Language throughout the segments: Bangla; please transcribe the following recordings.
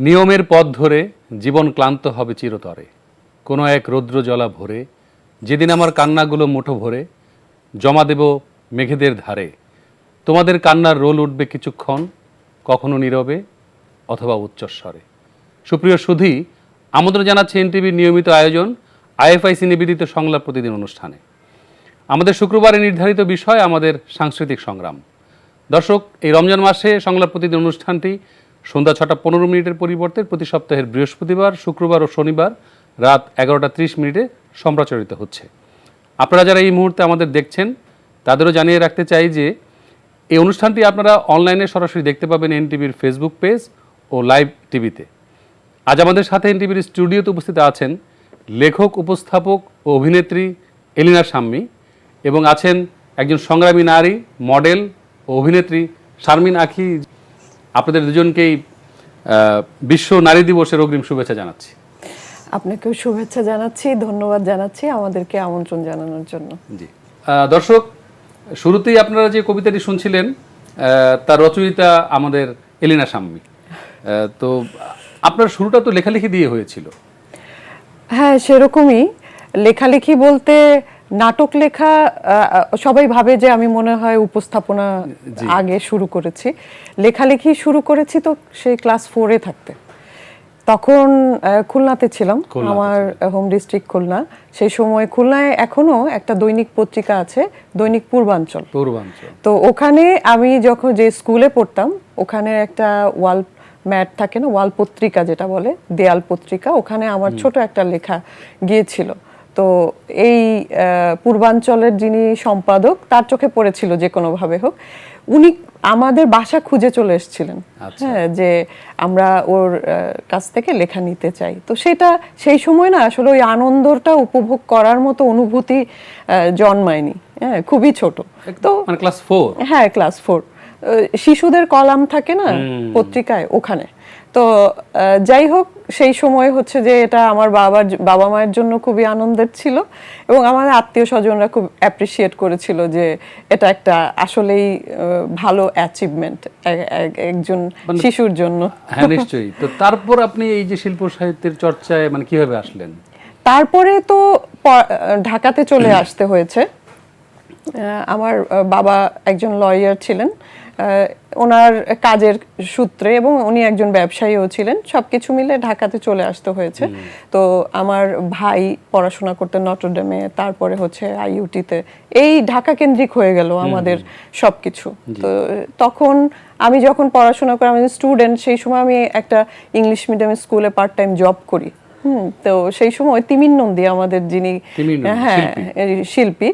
নিয়মের পথ ধরে জীবন ক্লান্ত হবে চিরতরে, কোনো এক রৌদ্র জলা ভোরে, যেদিন আমার কান্নাগুলো মুঠো ভরে জমা দেব মেঘেদের ধারে। তোমাদের কান্নার রোল উঠবে কিছুক্ষণ, কখনো নীরবে অথবা উচ্চস্বরে। সুপ্রিয় সুধী, আমন্ত্রণ জানাচ্ছি এনটিভির নিয়মিত আয়োজন আইএফআইসি নিবেদিত সংলাপ প্রতিদিন অনুষ্ঠানে। আমাদের শুক্রবারে নির্ধারিত বিষয় আমাদের সাংস্কৃতিক সংগ্রাম। দর্শক, এই রমজান মাসে সংলাপ প্রতিদিন অনুষ্ঠানটি সন্ধ্যা 6:15 পরিবর্তে প্রতি সপ্তাহের বৃহস্পতিবার, শুক্রবার ও শনিবার রাত 11:30 সম্প্রচারিত হচ্ছে। আপনারা যারা এই মুহূর্তে আমাদের দেখছেন তাদেরও জানিয়ে রাখতে চাই যে এই অনুষ্ঠানটি আপনারা অনলাইনে সরাসরি দেখতে পাবেন এনটিভির ফেসবুক পেজ ও লাইভ টিভিতে। আজ আমাদের সাথে এনটিভির স্টুডিওতে উপস্থিত আছেন লেখক, উপস্থাপক ও অভিনেত্রী এলিনা শাম্মী এবং আছেন একজন সংগ্রামী নারী, মডেল ও অভিনেত্রী শারমিন আখি। আপনাদের দুজনকেই বিশ্ব নারী দিবসের অগ্রিম শুভেচ্ছা জানাচ্ছি। আপনাকেও শুভেচ্ছা জানাচ্ছি, ধন্যবাদ জানাচ্ছি আমাদেরকে আমন্ত্রণ জানানোর জন্য। জি দর্শক, শুরুতেই আপনারা যে কবিতাটি শুনছিলেন তার রচয়িতা আমাদের এলিনা শাম্মী। তো আপনার শুরুটা তো লেখালেখি দিয়ে হয়েছিল। হ্যাঁ, সেরকমই। লেখালেখি বলতে নাটক লেখা, সবাই ভাবে যে আমি মনে হয় উপস্থাপনা আগে শুরু করেছি। লেখালেখি শুরু করেছি তো সেই ক্লাস 4-এ থাকতে। তখন খুলনাতে ছিলাম, আমার হোম ডিস্ট্রিক্ট খুলনা। সেই সময় খুলনায় এখনো একটা দৈনিক পত্রিকা আছে, দৈনিক পূর্বাঞ্চল। তো ওখানে আমি যখন যে স্কুলে পড়তাম, ওখানে একটা ওয়াল ম্যাট থাকে না, ওয়াল পত্রিকা যেটা বলে, দেয়াল পত্রিকা, ওখানে আমার ছোট একটা লেখা গিয়েছিল। তো এই পূর্বাঞ্চলের যিনি সম্পাদক, তার চোখে পড়েছিল যে কোনোভাবে হোক, উনি আমাদের বাসা খুঁজে চলে এসেছিলেন। হ্যাঁ, যে আমরা ওর কাছ থেকে লেখা নিতে চাই। তো সেটা সেই সময় না আসলে ওই আনন্দটা উপভোগ করার মতো অনুভূতি জন্মায়নি। হ্যাঁ, খুবই ছোট। তো ক্লাস 4? হ্যাঁ, ক্লাস 4। শিশুদের কলাম থাকে না পত্রিকায়, ওখানে। তো যাই হোক, সেই সময় হচ্ছে যে এটা আমার বাবা মায়ের জন্য খুবই আনন্দের ছিল এবং আমার আত্মীয় স্বজনরা খুব অ্যাপ্রিসিয়েট করেছিল যে এটা একটা আসলেই ভালো অ্যাচিভমেন্ট একজন শিশুর জন্য। হ্যাঁ, নিশ্চয়ই। তো তারপর আপনি এই যে শিল্প সাহিত্যের চর্চায় কিভাবে আসলেন? তারপরে তো ঢাকাতে চলে আসতে হয়েছে। আমার বাবা একজন লয়ার ছিলেন, ওনার কাজের সূত্রে, এবং উনি একজন ব্যবসায়ীও ছিলেন। সবকিছু মিলে ঢাকাতে চলে আসতে হয়েছে। তো আমার ভাই পড়াশোনা করতে নটরডেমে, তারপরে হচ্ছে আইইউটিতে। এই ঢাকা কেন্দ্রিক হয়ে গেল আমাদের সবকিছু। তো তখন আমি যখন পড়াশোনা করি, আমি স্টুডেন্ট, সেই সময় আমি একটা ইংলিশ মিডিয়াম স্কুলে পার্ট টাইম জব করি। তো সেই সময় তিমির নন্দী আমাদের যিনি শিল্পী,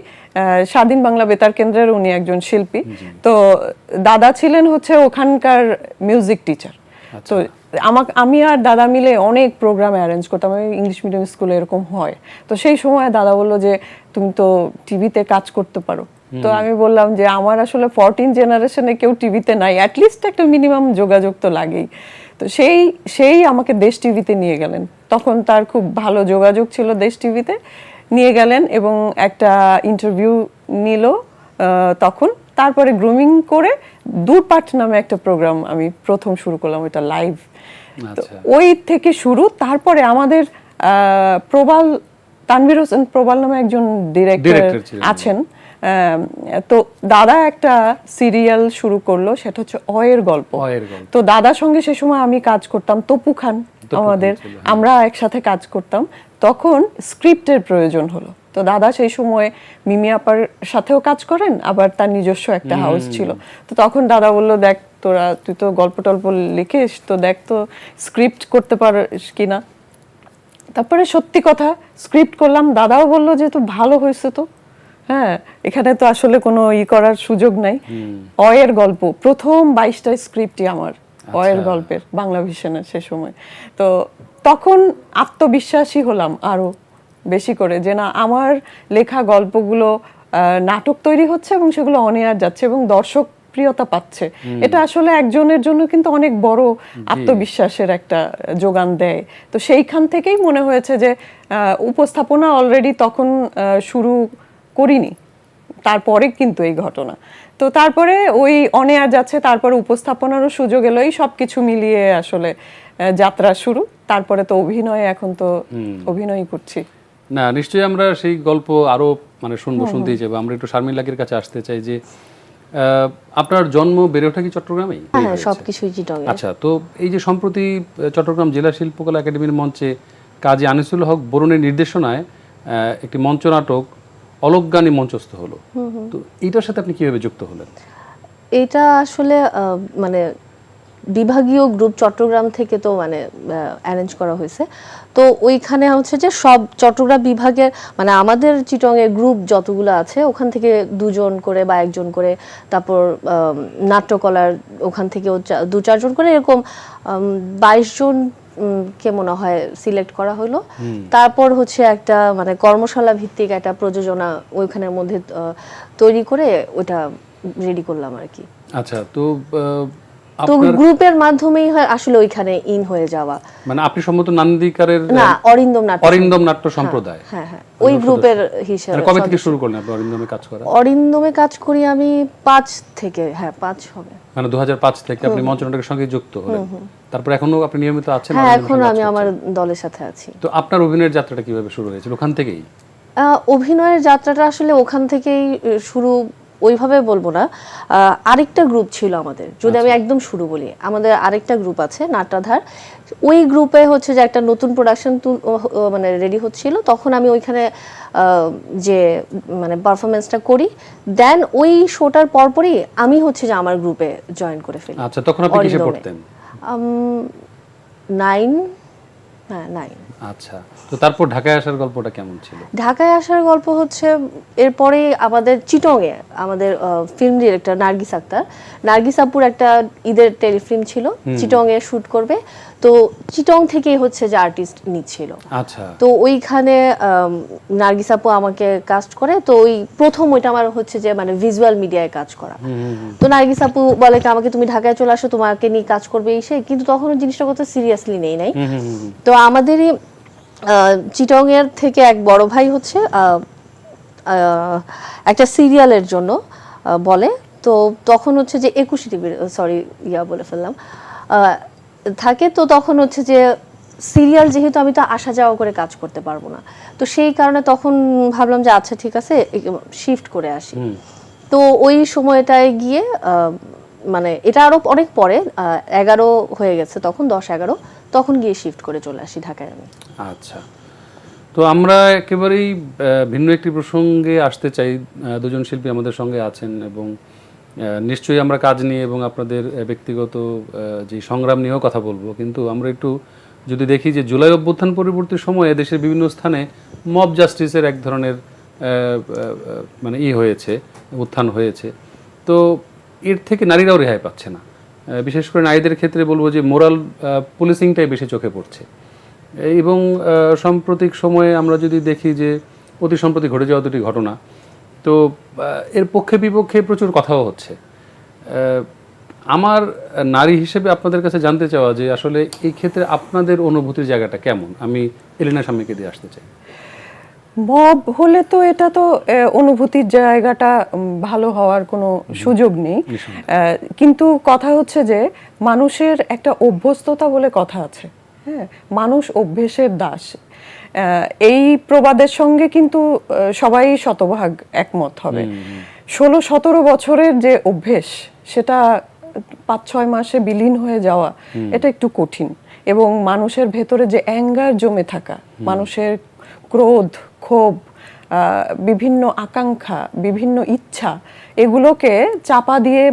স্বাধীন বাংলা বেতার কেন্দ্রের উনি একজন শিল্পী। তো দাদা ছিলেন হচ্ছে ওখানকার মিউজিক টিচার। তো আমি আর দাদা মিলে অনেক প্রোগ্রাম অ্যারেঞ্জ করতাম। ইংলিশ মিডিয়াম স্কুলে এরকম হয়। তো সেই সময় দাদা বললো যে তুমি তো টিভিতে কাজ করতে পারো। তো আমি বললাম যে আমার আসলে 14 জেনারেশনে কেউ টিভিতে নাই, অ্যাটলিস্ট একটা মিনিমাম যোগাযোগ তো লাগেই। তো সেই আমাকে দেশ টিভিতে নিয়ে গেলেন। তখন তার খুব ভালো যোগাযোগ ছিল, দেশ টিভিতে নিয়ে গেলেন এবং একটা ইন্টারভিউ নিল তখন। তারপরে গ্রুমিং করে দূরপাঠ নামে একটা প্রোগ্রাম আমি প্রথম শুরু করলাম, এটা লাইভ। তো ওই থেকে শুরু। তারপরে আমাদের তানভীর হোসেন প্রবাল নামে একজন ডিরেক্টর আছেন। তো দাদা একটা সিরিয়াল শুরু করলো, সেটা হচ্ছে অয়ের গল্প। তো দাদার সঙ্গে সে সময় আমি কাজ করতাম, তপু খান আমরা একসাথে কাজ করতাম। তখন স্ক্রিপ্টের প্রয়োজন হলো। তো দাদা সেই সময় মিমি আপার সাথেও কাজ করেন, আবার তার নিজস্ব একটা হাউস ছিল। তো তখন দাদা বললো, দেখ তুই তো গল্প টল্প লিখিস, তো দেখ তো স্ক্রিপ্ট করতে পারিস কিনা। তারপরে সত্যি কথা স্ক্রিপ্ট করলাম। দাদাও বললো যে তো ভালো হয়েছে তো, হ্যাঁ, এখানে তো আসলে কোনো করার সুযোগ নাই। অয়ের গল্প প্রথম 22টা স্ক্রিপ্টই আমার অয়ের গল্পের, বাংলা ভিশনের সে সময়। তো তখন আত্মবিশ্বাসী হলাম আরো বেশি করে, যে না, আমার লেখা গল্পগুলো নাটক তৈরি হচ্ছে এবং সেগুলো অন এয়ার যাচ্ছে এবং দর্শক প্রিয়তা পাচ্ছে। এটা আসলে একজনের জন্য কিন্তু অনেক বড় আত্মবিশ্বাসের একটা যোগান দেয়। তো সেইখান থেকেই মনে হয়েছে যে উপস্থাপনা অলরেডি তখন শুরু করিনি, তারপরে কিন্তু এই ঘটনা। তো তারপরে ওই অন এয়ার যাচ্ছে, তারপরে উপস্থাপনারও সুযোগ এলো, এই সবকিছু মিলিয়ে আসলে যাত্রা শুরু। তারপরে তো অভিনয়, এখন তো অভিনয় করছি। না, নিশ্চয়ই আমরা সেই গল্প আরো মানে শুনতেই যাবো। আমরা একটু শারমিন লাকির কাছে আসতে চাই যে আপনার জন্ম বেড়ে ওঠা কি চট্টগ্রামেই? হ্যাঁ, সবকিছুই চিটং। আচ্ছা, তো এই যে সম্প্রতি চট্টগ্রাম জেলা শিল্পকলা একাডেমির মঞ্চে কাজী আনিসুল হক বরুণের নির্দেশনায় একটি মঞ্চনাটক অলজ্ঞানী মঞ্চস্থ হলো, তো এইটার সাথে আপনি কিভাবে যুক্ত হলেন? এটা আসলে মানে বিভাগীয় গ্রুপ চট্টগ্রাম থেকে তো মানে অ্যারেঞ্জ করা হয়েছে। তো ওইখানে হচ্ছে যে সব চট্টগ্রাম বিভাগের মানে আমাদের চিটংয়ের গ্রুপ যতগুলো আছে ওখান থেকে 2 জন করে বা 1 জন করে, তারপর নাট্যকলার ওখান থেকেও 2-4 জন করে, এরকম 22 জন কে মনে হয় সিলেক্ট করা হলো। তারপর হচ্ছে একটা মানে কর্মশালা ভিত্তিক একটা প্রযোজনা ওইখানের মধ্যে তৈরি করে ওটা রেডি করলাম আর কি। আচ্ছা, তো তো গ্রুপের মাধ্যমেই আসলে ওইখানে ইন হয়ে যাওয়া। মানে আপনি সম্ভবত নান্দিকারের না, অরিন্দম নাট্য সম্প্রদায়। হ্যাঁ হ্যাঁ, ওই গ্রুপের হিসেবে। কবে থেকে শুরু করলেন আপনি অরিন্দমে কাজ করা? অরিন্দমে কাজ করি আমি 5 থেকে, হ্যাঁ 5 হবে। মানে 2005 থেকে আপনি মঞ্চনাটকের সঙ্গে যুক্ত হলেন। তারপর এখনো আপনি নিয়মিত আছেন? হ্যাঁ, এখন আমি আমার দলের সাথে আছি। তো আপনার অভিনয়ের যাত্রাটা কিভাবে শুরু হয়েছিল ওখান থেকেই? অভিনয়ের যাত্রাটা আসলে ওখান থেকেই শুরু, ওইভাবে বলবো না। আরেকটা গ্রুপ ছিল আমাদের, যদি আমি একদম শুরু বলি, আমাদের আরেকটা গ্রুপ আছে নাট্যাধার। ওই গ্রুপে হচ্ছে যে একটা নতুন প্রোডাকশন মানে রেডি হচ্ছিল, তখন আমি ওইখানে যে মানে পারফরমেন্সটা করি, দেন ওই শোটার পরপরই আমি হচ্ছে যে আমার গ্রুপে জয়েন করে ফেলি। আচ্ছা, তখন আপনি কিসে পড়তেন? 9, হ্যাঁ 9। আচ্ছা, তো তারপর ঢাকায় আসার গল্পটা কেমন ছিল? ঢাকায় আসার গল্প হচ্ছে এরপরে আমাদের চিটংয়ে আমাদের ফিল্ম ডিরেক্টর নার্গিস আপুর একটা ঈদের টেলিফিল্ম ছিল, চিটংয়ে শুট করবে। তো চিটং থেকেই হচ্ছে যে আর্টিস্ট নিচ্ছিল। আচ্ছা, তো ওইখানে নার্গিস আপু আমাকে কাস্ট করে। তো ওই প্রথম ওইটা আমার হচ্ছে যে মানে ভিজুয়াল মিডিয়ায় কাজ করা। তো নার্গিস আপু বলে কি আমাকে, তুমি ঢাকায় চলে আসো, তোমাকে নিয়ে কাজ করবে এসে, কিন্তু তখন জিনিসটা কত সিরিয়াসলি নাই। তো আমাদেরই চিটং এর থেকে এক বড় ভাই হচ্ছে একটা সিরিয়ালের জন্য বলে। তো তখন হচ্ছে যে 21 টিভির বলে ফেললাম থাকে। তো তখন হচ্ছে যে সিরিয়াল, যেহেতু আমি তো আসা যাওয়া করে কাজ করতে পারবো না, তো সেই কারণে তখন ভাবলাম যে আচ্ছা ঠিক আছে, শিফট করে আসি। তো ওই সময়টায় গিয়ে মানে এটা আরো অনেক পরে 11 হয়ে গেছে, তখন 10-11, তখন গিয়ে শিফট করে চলে আসি ঢাকায় আমি। আচ্ছা, তো আমরা একেবারেই ভিন্ন একটি প্রসঙ্গে আসতে চাই। দুজন শিল্পী আমাদের সঙ্গে আছেন এবং নিশ্চয়ই আমরা কাজ নিয়ে এবং আপনাদের ব্যক্তিগত যে সংগ্রাম নিয়েও কথা বলবো, কিন্তু আমরা একটু যদি দেখি যে জুলাই অভ্যুত্থান পরবর্তী সময়ে দেশের বিভিন্ন স্থানে মব জাস্টিসের এক ধরনের মানে হয়েছে, উত্থান হয়েছে। তো এর থেকে নারীরাও রেহাই পাচ্ছে না। বিশেষ করে নারীদের ক্ষেত্রে বলবো যে মোরাল পুলিশিংটাই বেশি চোখে পড়ছে। এবং সাম্প্রতিক সময়ে আমরা যদি দেখি যে অতি সম্প্রতি ঘটে যাওয়া দুটি ঘটনা, তো এর পক্ষে বিপক্ষে প্রচুর কথাও হচ্ছে। আমার নারী হিসেবে আপনাদের কাছে জানতে চাওয়া যে আসলে এই ক্ষেত্রে আপনাদের অনুভূতির জায়গাটা কেমন? আমি এলিনা সামনেকে দিয়ে আসতে চাই। মব হলে তো এটা তো অনুভূতির জায়গাটা ভালো হওয়ার কোনো সুযোগ নেই, কিন্তু কথা হচ্ছে যে মানুষের একটা অভ্যস্ততা বলে কথা আছে। হ্যাঁ, মানুষ অভ্যেসের দাস, এই প্রবাদের সঙ্গে কিন্তু সবাই শতভাগ একমত হবে। 16-17 বছরের যে অভ্যেস, সেটা 5-6 মাসে বিলীন হয়ে যাওয়া, এটা একটু কঠিন। এবং মানুষের ভেতরে যে অ্যাঙ্গার জমে থাকা, মানুষের ক্রোধ, ক্ষোভ, বিভিন্ন আকাঙ্ক্ষা, বিভিন্ন ইচ্ছা, এগুলোকে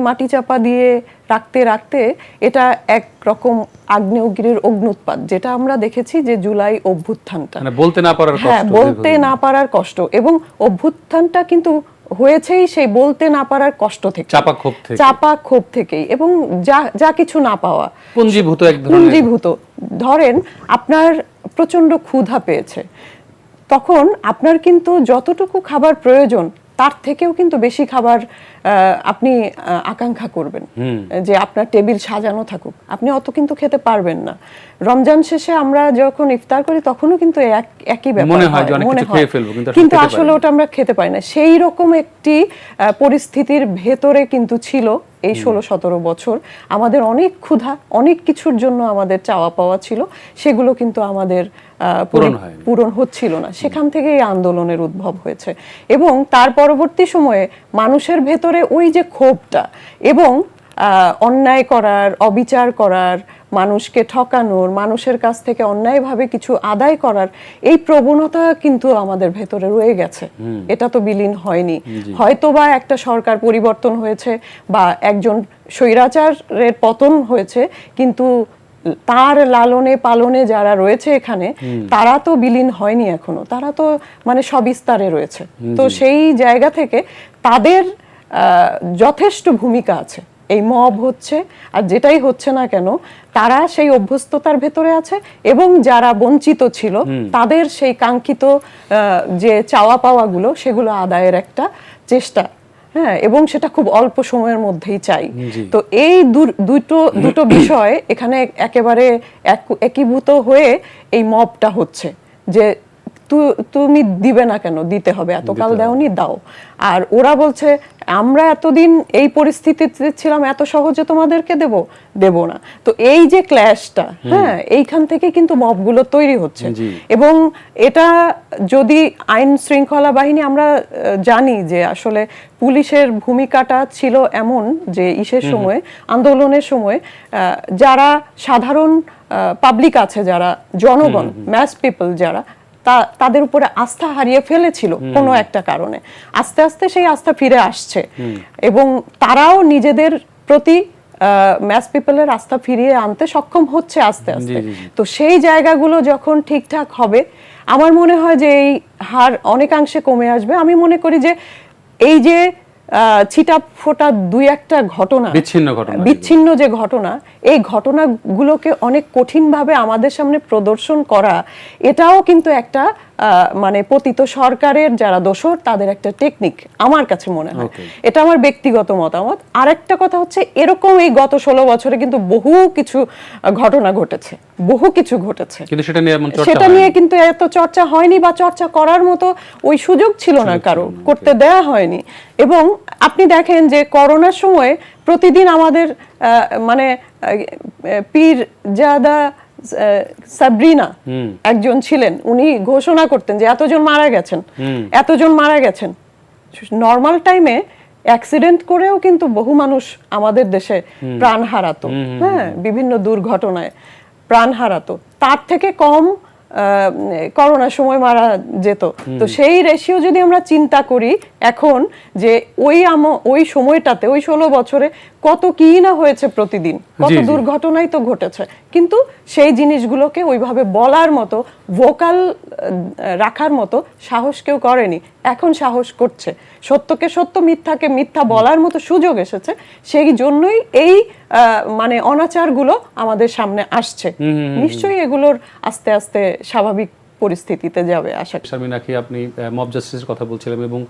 মাটি চাপা দিয়ে রাখতে রাখতে এটা এক রকম আগ্নেয়গিরির অগ্নুৎপাত, যেটা আমরা দেখেছি যে জুলাই অভ্যুত্থানটা, মানে বলতে না পারার কষ্ট। হ্যাঁ, বলতে না পারার কষ্ট। এবং অভ্যুত্থানটা কিন্তু হয়েছেই সেই বলতে না পারার কষ্ট থেকে, চাপা ক্ষোভ থেকেই, এবং যা কিছু না পাওয়া, পুঞ্জীভূত। ধরেন আপনার প্রচন্ড ক্ষুধা পেয়েছে, তখন আপনার কিন্তু যতটুকু খাবার প্রয়োজন তার থেকেও কিন্তু বেশি খাবার আপনি আকাঙ্ক্ষা করবেন যে আপনার টেবিল সাজানো থাকুক, আপনি অত কিন্তু খেতে পারবেন না। রমজান শেষে আমরা যখন ইফতার করি তখনও কিন্তু একই ব্যাপার মনে হয় যে অনেক কিছু খেয়ে ফেলবো, কিন্তু আসলে ওটা আমরা খেতে পারি না। সেই রকম একটি পরিস্থিতির ভেতরে কিন্তু ছিল এই 16-17 বছর। আমাদের অনেক ক্ষুধা, অনেক কিছুর জন্য আমাদের চাওয়া পাওয়া ছিল, সেগুলো কিন্তু আমাদের পূরণ হচ্ছিল না। সেখান থেকে এই আন্দোলনের উদ্ভব হয়েছে এবং তার পরবর্তী সময়ে মানুষের ভেতরে ওই যে ক্ষোভটা এবং অন্যায় করার, অবিচার করার, মানুষকে ঠকানোর, মানুষের কাছ থেকে অন্যায়ভাবে কিছু আদায় করার এই প্রবণতা কিন্তু আমাদের ভেতরে রয়ে গেছে। এটা তো বিলীন হয়নি। হয়তোবা একটা সরকার পরিবর্তন হয়েছে বা একজন স্বৈরাচারের পতন হয়েছে, কিন্তু তার লালনে পালনে যারা রয়েছে এখানে তারা তো বিলীন হয়নি এখনো, তারা তো মানে সবিস্তারে রয়েছে। তো সেই জায়গা থেকে তাদের যথেষ্ট ভূমিকা আছে। এই মব হচ্ছে আর যেটাই হচ্ছে না কেন, তারা সেই অভ্যস্ততার ভেতরে আছে এবং যারা বঞ্চিত ছিল তাদের সেই কাঙ্ক্ষিত যে চাওয়া পাওয়াগুলো সেগুলো আদায়ের একটা চেষ্টা, হ্যাঁ, এবং সেটা খুব অল্প সময়ের মধ্যেই চাই। তো এই দুটো বিষয় এখানে একেবারে একীভূত হয়ে এই মবটা হচ্ছে যে তুমি দিবে না কেন, দিতে হবে, এতকাল দাওনি, দাও। আর ওরা বলছে আমরা এতদিন এই পরিস্থিতিতে ছিলাম, এত সহজে তোমাদেরকে দেব না। তো এই যে ক্ল্যাশটা, হ্যাঁ, এইখান থেকে কিন্তু মবগুলো তৈরি হচ্ছে। এবং এটা যদি আইন শৃঙ্খলা বাহিনী, আমরা জানি যে আসলে পুলিশের ভূমিকাটা ছিল এমন যে ইসের সময়, আন্দোলনের সময় যারা সাধারণ পাবলিক আছে, যারা জনগণ, ম্যাস পিপল যারা, তাদের উপরে আস্থা হারিয়ে ফেলেছিল কোনো একটা কারণে, আস্তে আস্তে সেই আস্থা ফিরে আসছে এবং তারাও নিজেদের প্রতি ম্যাস পিপলের আস্থা ফিরিয়ে আনতে সক্ষম হচ্ছে আস্তে আস্তে। তো সেই জায়গাগুলো যখন ঠিকঠাক হবে, আমার মনে হয় যে এই হার অনেকাংশে কমে আসবে। আমি মনে করি যে এই যে ছিটা ফোটা দুই একটা ঘটনা, বিচ্ছিন্ন যে ঘটনা, এই ঘটনাগুলোকে অনেক কঠিনভাবে আমাদের সামনে প্রদর্শন করা, এটাও কিন্তু একটা মানে পতিত সরকারের যারা দোসর তাদের একটা টেকনিক আমার কাছে মনে হয়। এটা আমার ব্যক্তিগত মতামত। আরেকটা কথা হচ্ছে, এরকম এই গত 16 বছরে কিন্তু বহু কিছু ঘটনা ঘটেছে, বহু কিছু ঘটেছে, কিন্তু সেটা নিয়ে কিন্তু এত চর্চা হয়নি বা চর্চা করার মতো ওই সুযোগ ছিল না, কারো করতে দেয়া হয়নি। এবং আপনি দেখেন যে করোনার সময় প্রতিদিন আমাদের মানে পীরজাদা সাবরিনা একজন ছিলেন, উনি ঘোষণা করতেন যে এতজন মারা গেছেন। নর্মাল টাইমে অ্যাক্সিডেন্ট করেও কিন্তু বহু মানুষ আমাদের দেশে প্রাণ হারাতো, হ্যাঁ, বিভিন্ন দুর্ঘটনায় প্রাণ হারাতো, তার থেকে কম করোনার সময় মারা যেত। তো সেই রেশিও যদি আমরা চিন্তা করি এখন, যে ওই সময়টাতে, ওই 16 বছরে কত কি না হয়েছে, প্রতিদিন কত দুর্ঘটনাই তো ঘটেছে, কিন্তু সেই জিনিসগুলোকে ওইভাবে বলার মতো, ভোকাল রাখার মতো সাহস কেউ করেনি। এখন সাহস করছে, সত্যকে সত্য, মিথ্যাকে মিথ্যা বলার মতো সুযোগ এসেছে। সেই জন্যই এই মানে অনাচারগুলো আমাদের সামনে আসছে। নিশ্চয়ই এগুলোর আস্তে আস্তে স্বাভাবিক পরিস্থিতিতে যাবে আশা করি। শারমিন আখি, আপনি মব জাস্টিসের কথা বলছিলেন এবং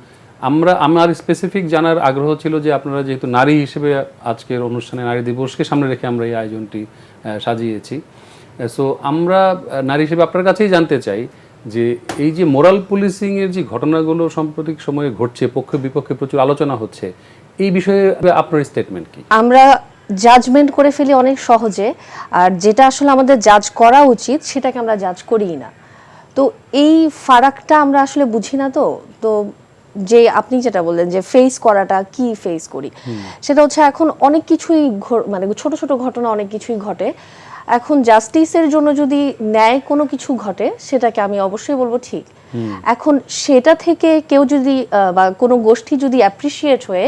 আমার স্পেসিফিক জানার আগ্রহ ছিল যে আপনারা যেহেতু নারী হিসেবে আজকের অনুষ্ঠানে নারী দিবসকে সামনে রেখে আমরা এই আয়োজনটি সাজিয়েছি, সো আমরা নারী হিসেবে আপনার কাছেই জানতে চাই যে এই যে মোরাল পুলিশিং এর যে ঘটনাগুলো সাম্প্রতিক সময়ে ঘটছে, পক্ষে বিপক্ষে প্রচুর আলোচনা হচ্ছে, এই বিষয়ে আপনার স্টেটমেন্ট কি? আমরা জাজমেন্ট করে ফেলি অনেক সহজে, আর যেটা আসলে আমাদের জাজ করা উচিত সেটাকে আমরা জাজ করিই না। তো এই ফারাকটা আমরা আসলে বুঝি না। তো যে আপনি যেটা বললেন যে ফেস করাটা, কি ফেস করি, সেটা হচ্ছে এখন অনেক কিছুই মানে ছোট ছোট ঘটনা অনেক কিছুই ঘটে। এখন জাস্টিসের জন্য যদি ন্যায় কোনো কিছু ঘটে, সেটাকে আমি অবশ্যই বলবো ঠিক। এখন সেটা থেকে কেউ যদি বা কোনো গোষ্ঠী যদি অ্যাপ্রিসিয়েট হয়ে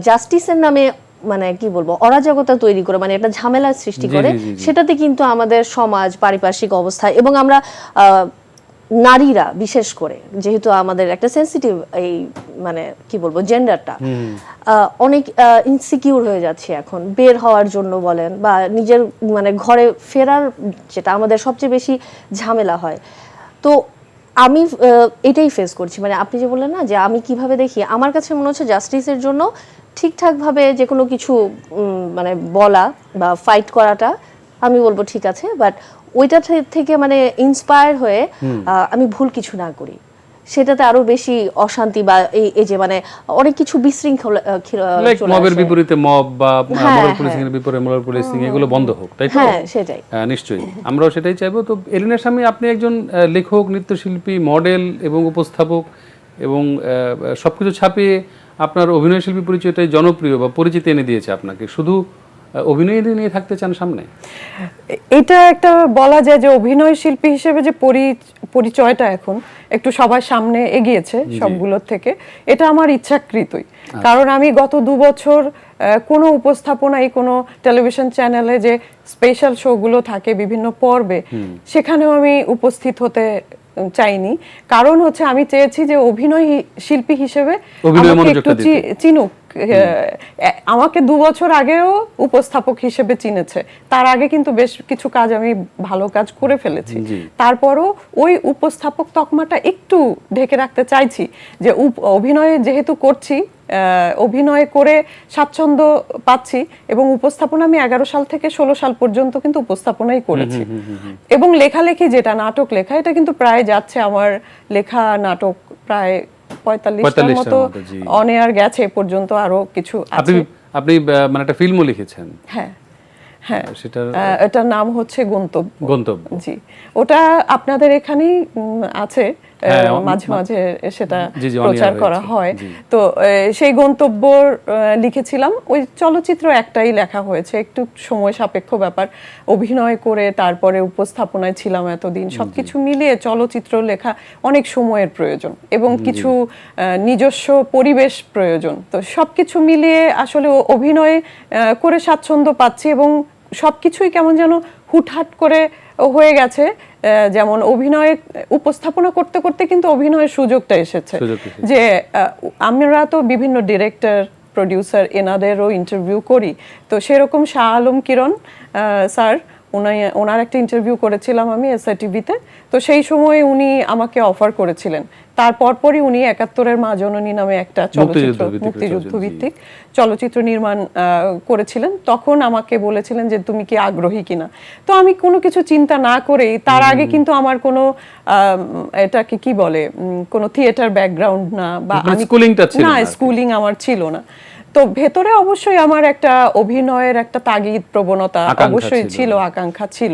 জাস্টিসের নামে মানে কি বলবো অরাজকতা তৈরি করে, মানে একটা ঝামেলার সৃষ্টি করে, সেটাতে কিন্তু আমাদের সমাজ, পারিপার্শ্বিক অবস্থা এবং আমরা নারীরা বিশেষ করে, যেহেতু আমাদের একটা সেন্সিটিভ এই মানে কি বলবো জেন্ডারটা, অনেক ইনসিকিউর হয়ে যাচ্ছে এখন বের হওয়ার জন্য বলেন, বা নিজের মানে ঘরে ফেরার, যেটা আমাদের সবচেয়ে বেশি ঝামেলা হয়। তো আমি এটাই ফেস করছি, মানে আপনি যে বললেন না যে আমি কিভাবে দেখি, আমার কাছে মনে হচ্ছে জাস্টিসের জন্য ঠিকঠাকভাবে যে কোনো কিছু মানে বলা বা ফাইট করাটা আমি বলবো ঠিক আছে, বাট ওইটা থেকে মানে ইন্সপায়ার হয়ে আমি ভুল কিছু না করি, সেটাতে আরো বেশি অশান্তি বা এই যে মানে অনেক কিছু বিশৃঙ্খলা লাইক চলে মবের আসে। বিপরীতে মব বা হ্যাঁ, মোরাল হ্যাঁ। পুলিশিং এর বিপরীতে মোরাল পুলিশিং এগুলো বন্ধ হোক, তাই তো? হ্যাঁ, সেটাই। নিশ্চয়ই আমরাও সেটাই চাইবো। তো এলিনা স্বামী, আপনি একজন লেখক, নৃত্যশিল্পী, মডেল এবং উপস্থাপক, এবং সবকিছু ছাপিয়ে আপনার অভিনয় শিল্পী পরিচয়টাই জনপ্রিয় বা পরিচিতি এনে দিয়েছে আপনাকে। শুধু অভিনয় নিয়ে থাকতে চান সামনে? এটা একটা বলা যায় যে অভিনয় শিল্পী হিসেবে যে পরিচয়টা এখন একটু সবার সামনে এগিয়েছে সবগুলোর থেকে, এটা আমার ইচ্ছাকৃতই। কারণ আমি গত 2 বছর কোনো উপস্থাপনায়, কোনো টেলিভিশন চ্যানেলে যে স্পেশাল শোগুলো থাকে বিভিন্ন পর্বে, সেখানেও আমি উপস্থিত হতে চাইনি। কারণ হচ্ছে আমি চেয়েছি যে অভিনয় শিল্পী হিসেবে আমাকে একটু চিনুক। আমাকে 2 বছর আগেও উপস্থাপক হিসেবে চিনেছে, তার আগে কিন্তু বেশ কিছু কাজ আমি ভালো কাজ করে ফেলেছি। তারপরও ওই উপস্থাপক তকমাটা একটু ঢেকে রাখতে চাইছি, যে অভিনয় যেহেতু করছি, অভিনয় করে স্বাচ্ছন্দ্য পাচ্ছি, এবং উপস্থাপনা আমি 11 সাল থেকে 16 সাল পর্যন্ত কিন্তু উপস্থাপনাই করেছি। এবং লেখালেখি, যেটা নাটক লেখা, এটা কিন্তু প্রায় যাচ্ছে, আমার লেখা নাটক প্রায় 45টার মতো অন এয়ার গেছে পর্যন্ত, আরো কিছু আছে। আপনি মানে একটা ফিল্মও লিখেছেন? হ্যাঁ হ্যাঁ, এটার নাম হচ্ছে গন্তব্য। জি, ওটা আপনাদের এখানেই আছে, মাঝে মাঝে সেটা প্রচার করা হয়। তো সেই গন্তব্য লিখেছিলাম। ওই চলচ্চিত্র একটাই লেখা হয়েছে, একটু সময় সাপেক্ষ ব্যাপার। অভিনয় করে তারপরে উপস্থাপনায় ছিলাম এতদিন, সবকিছু মিলিয়ে চলচ্চিত্র লেখা অনেক সময়ের প্রয়োজন এবং কিছু নিজস্ব পরিবেশ প্রয়োজন। তো সবকিছু মিলিয়ে আসলে অভিনয় করে স্বাচ্ছন্দ্য পাচ্ছি, এবং সবকিছুই কেমন যেন হুটহাট করে হয়ে গেছে। যেমন অভিনয় উপস্থাপনা করতে করতে কিন্তু অভিনয়ের সুযোগটা এসেছে, যে আমরা তো বিভিন্ন ডিরেক্টর, প্রডিউসার, এনাদেরও ইন্টারভিউ করি। তো সেরকম শাহ আলম কিরণ স্যার, ওনার একটা ইন্টারভিউ করেছিলাম আমি SRTV-তে। তো সেই সময় উনি আমাকে অফার করেছিলেন। তারপর পরই উনি 71-এর মা জননী নামে একটা চলচ্চিত্র, মুক্তিযুদ্ধ ভিত্তিক চলচ্চিত্র নির্মাণ করেছিলেন। তখন আমাকে বলেছিলেন যে তুমি কি আগ্রহী কিনা। তো আমি কোনো কিছু চিন্তা না করেই, তার আগে কিন্তু আমার কোনো এটাকে কি বলে, কোনো থিয়েটার ব্যাকগ্রাউন্ড না, বা স্কুলিং আমার ছিল না। তো ভেতরে অবশ্যই আমার একটা অভিনয়ের একটা তাগিদ, প্রবণতা অবশ্যই ছিল, আকাঙ্ক্ষা ছিল,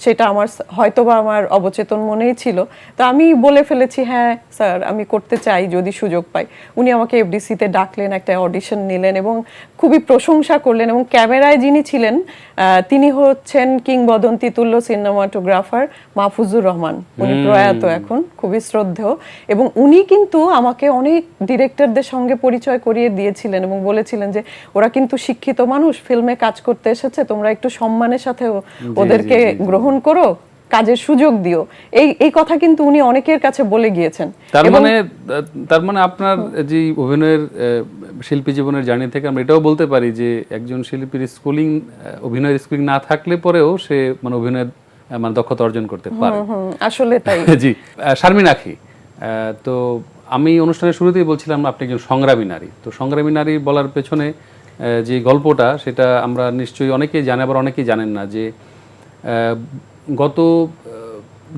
সেটা আমার হয়তোবা আমার অবচেতন মনেই ছিল। তো আমি বলে ফেলেছি, হ্যাঁ স্যার আমি করতে চাই যদি সুযোগ পাই। উনি আমাকে FDC-তে ডাকলেন, একটা অডিশন নিলেন এবং খুবই প্রশংসা করলেন। এবং ক্যামেরায় যিনি ছিলেন তিনি হচ্ছেন কিংবদন্তি তুল্য সিনেমাটোগ্রাফার মাহফুজুর রহমান। উনি প্রয়াত এখন, খুবই শ্রদ্ধেয়। এবং উনি কিন্তু আমাকে অনেক ডিরেক্টরদের সঙ্গে পরিচয় করিয়ে দিয়েছিলেন এবং বলেছিলেন যে ওরা কিন্তু শিক্ষিত মানুষ, ফিল্মে কাজ করতে এসেছে, তোমরা একটু সম্মানের সাথে ওদেরকে গ্রহণ করো, কাজের সুযোগ দিও। এই কথা কিন্তু উনি অনেকের কাছে বলে গিয়েছেন। তার মানে আপনার যে অভিনয়ের শিল্পী জীবনের জার্নি থেকে আমরা এটাও বলতে পারি যে একজন শিল্পীর স্কুলিং, অভিনয়ের স্কুলিং না থাকলে পরেও সে মানে অভিনয়ের মানে দক্ষতা অর্জন করতে পারে। আসলে তাই। জি, শারমিন আখি, তো আমি অনুষ্ঠানের শুরুতেই বলছিলাম আপনি একজন সংগ্রামী নারী। তো সংগ্রামী নারী বলার পেছনে যে গল্পটা, সেটা আমরা নিশ্চয়ই অনেকেই জানে, আবার অনেকেই জানেন না, যে গত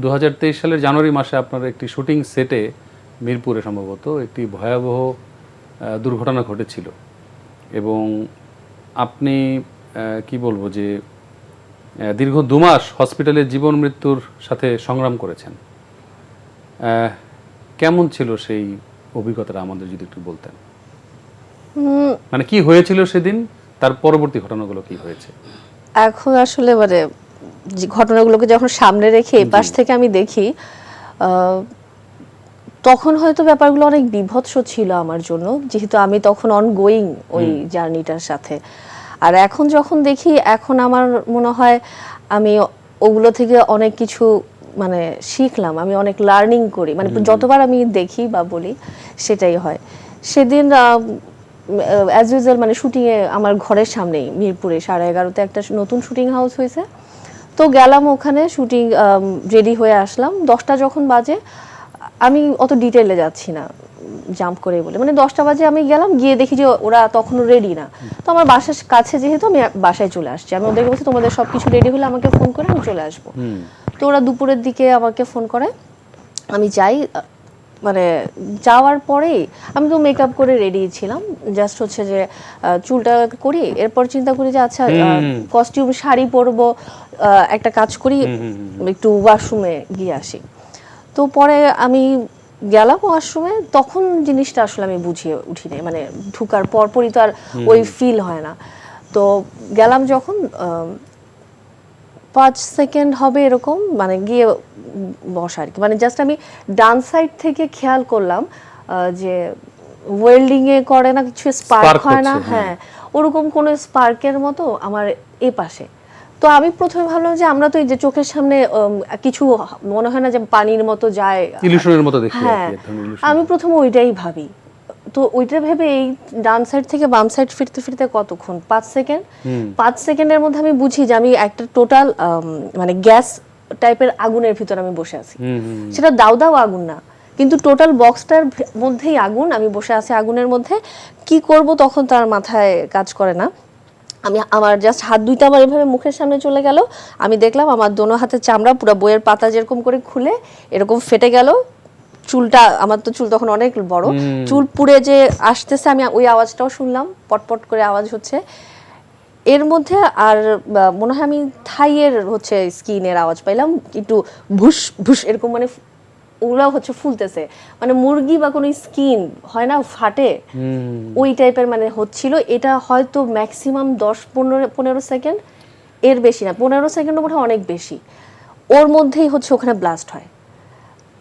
2023 সালের জানুয়ারি মাসে আপনার একটি শুটিং সেটে মিরপুরে সম্ভবত একটি ভয়াবহ দুর্ঘটনা ঘটেছিল, এবং আপনি কি বলবো যে দীর্ঘ 2 মাস হসপিটালে জীবন মৃত্যুর সাথে সংগ্রাম করেছেন। কেমন ছিল সেই অভিজ্ঞতাটা, আমাদের যদি একটু বলতেন। মানে কি হয়েছিল সেদিন, তার পরবর্তী ঘটনাগুলো কি হয়েছে? এখন আসলে মানে ঘটনাগুলোকে যখন সামনে রেখে এই পাশ থেকে আমি দেখি, তখন হয়তো ব্যাপারগুলো অনেক বিভৎস ছিল আমার জন্য, যেহেতু আমি তখন অনগোয়িং ওই জার্নিটার সাথে। আর এখন যখন দেখি, এখন আমার মনে হয় আমি ওগুলো থেকে অনেক কিছু মানে শিখলাম, আমি অনেক লার্নিং করি, মানে যতবার আমি দেখি বা বলি সেটাই হয়। সেদিন অ্যাজ ইউজুয়াল মানে শুটিংয়ে আমার ঘরের সামনেই মিরপুরে 11:30-তে একটা নতুন শুটিং হাউস হয়েছে। তো গেলাম ওখানে, শুটিং রেডি হয়ে আসলাম। 10টা যখন বাজে আমি অত ডিটেইলে যাচ্ছি না, জাম্প করে বলে, মানে 10টা বাজে আমি গেলাম, গিয়ে দেখি যে ওরা তখনও রেডি না। তো আমার বাসার কাছে যেহেতু, আমি বাসায় চলে আসছি। আমি ওদেরকে বলছি তোমাদের সবকিছু রেডি হলে আমাকে ফোন করে, আমি চলে আসবো। তো ওরা দুপুরের দিকে আমাকে ফোন করে, আমি যাই। মানে যাওয়ার পরেই আমি তো মেকআপ করে রেডি ছিলাম, জাস্ট হচ্ছে যে চুলটা করি, এরপর চিন্তা করি যে আচ্ছা কস্টিউম শাড়ি পরবো, একটা কাজ করি, একটু ওয়াশরুমে গিয়ে আসি। তো পরে আমি গেলাম ওয়াশরুমে, তখন জিনিসটা আসলে আমি বুঝিয়ে উঠিনি, মানে ঢুকার পরপরই তো আর ওই ফিল হয় না। তো গেলাম যখন 5 সেকেন্ড হবে এরকম, মানে গিয়ে বসা আর কি, মানে জাস্ট আমি ডান সাইড থেকে খেয়াল করলাম যে ওয়েল্ডিং এ করে না কিছু স্পার্ক হয় না, হ্যাঁ ওরকম কোনো স্পার্কের মতো আমার এ পাশে। তো আমি প্রথমে ভাবলাম যে আমরা তো এই যে চোখের সামনে কিছু মনে হয় না যে পানির মতো যায়, ইলিউশনের মতো দেখি, হ্যাঁ আমি প্রথমে ওইটাই ভাবি। তো ওইটা ভেবে এই ডান সাইড থেকে বাম সাইড ফিরতে ফিরতে কতক্ষণ, 5 সেকেন্ড। 5 সেকেন্ডের মধ্যে আমি বুঝি যে আমি একটা টোটাল মানে গ্যাস টাইপের আগুনের ভিতর আমি বসে আছি। সেটা দাও দাও আগুন না, কিন্তু টোটাল বক্সটার মধ্যেই আগুন, আমি বসে আছি আগুনের মধ্যে। কি করব তখন তার মাথায় কাজ করে না। আমি আমার জাস্ট হাত দুইটা আমার এভাবে মুখের সামনে চলে গেল, আমি দেখলাম আমার দোনো হাতের চামড়া পুরো বইয়ের পাতা যেরকম করে খুলে এরকম ফেটে গেল। চুলটা, আমার তো চুল তখন অনেক বড়, চুল পুড়ে যে আসতেছে, আমি ওই আওয়াজটাও শুনলাম, পটপট করে আওয়াজ হচ্ছে এর মধ্যে। আর মনে হয় আমি থাইয়ের হচ্ছে স্কিনের আওয়াজ পাইলাম, একটু ভুস ভুস এরকম, মানে ওগুলাও হচ্ছে ফুলতেছে, মানে মুরগি বা কোনো স্কিন হয় না ফাটে, ওই টাইপের মানে হচ্ছিল। এটা হয়তো ম্যাক্সিমাম 10-15 সেকেন্ড, এর বেশি না, 15 সেকেন্ডও মনে হয় অনেক বেশি। ওর মধ্যেই হচ্ছে ওখানে ব্লাস্ট হয়।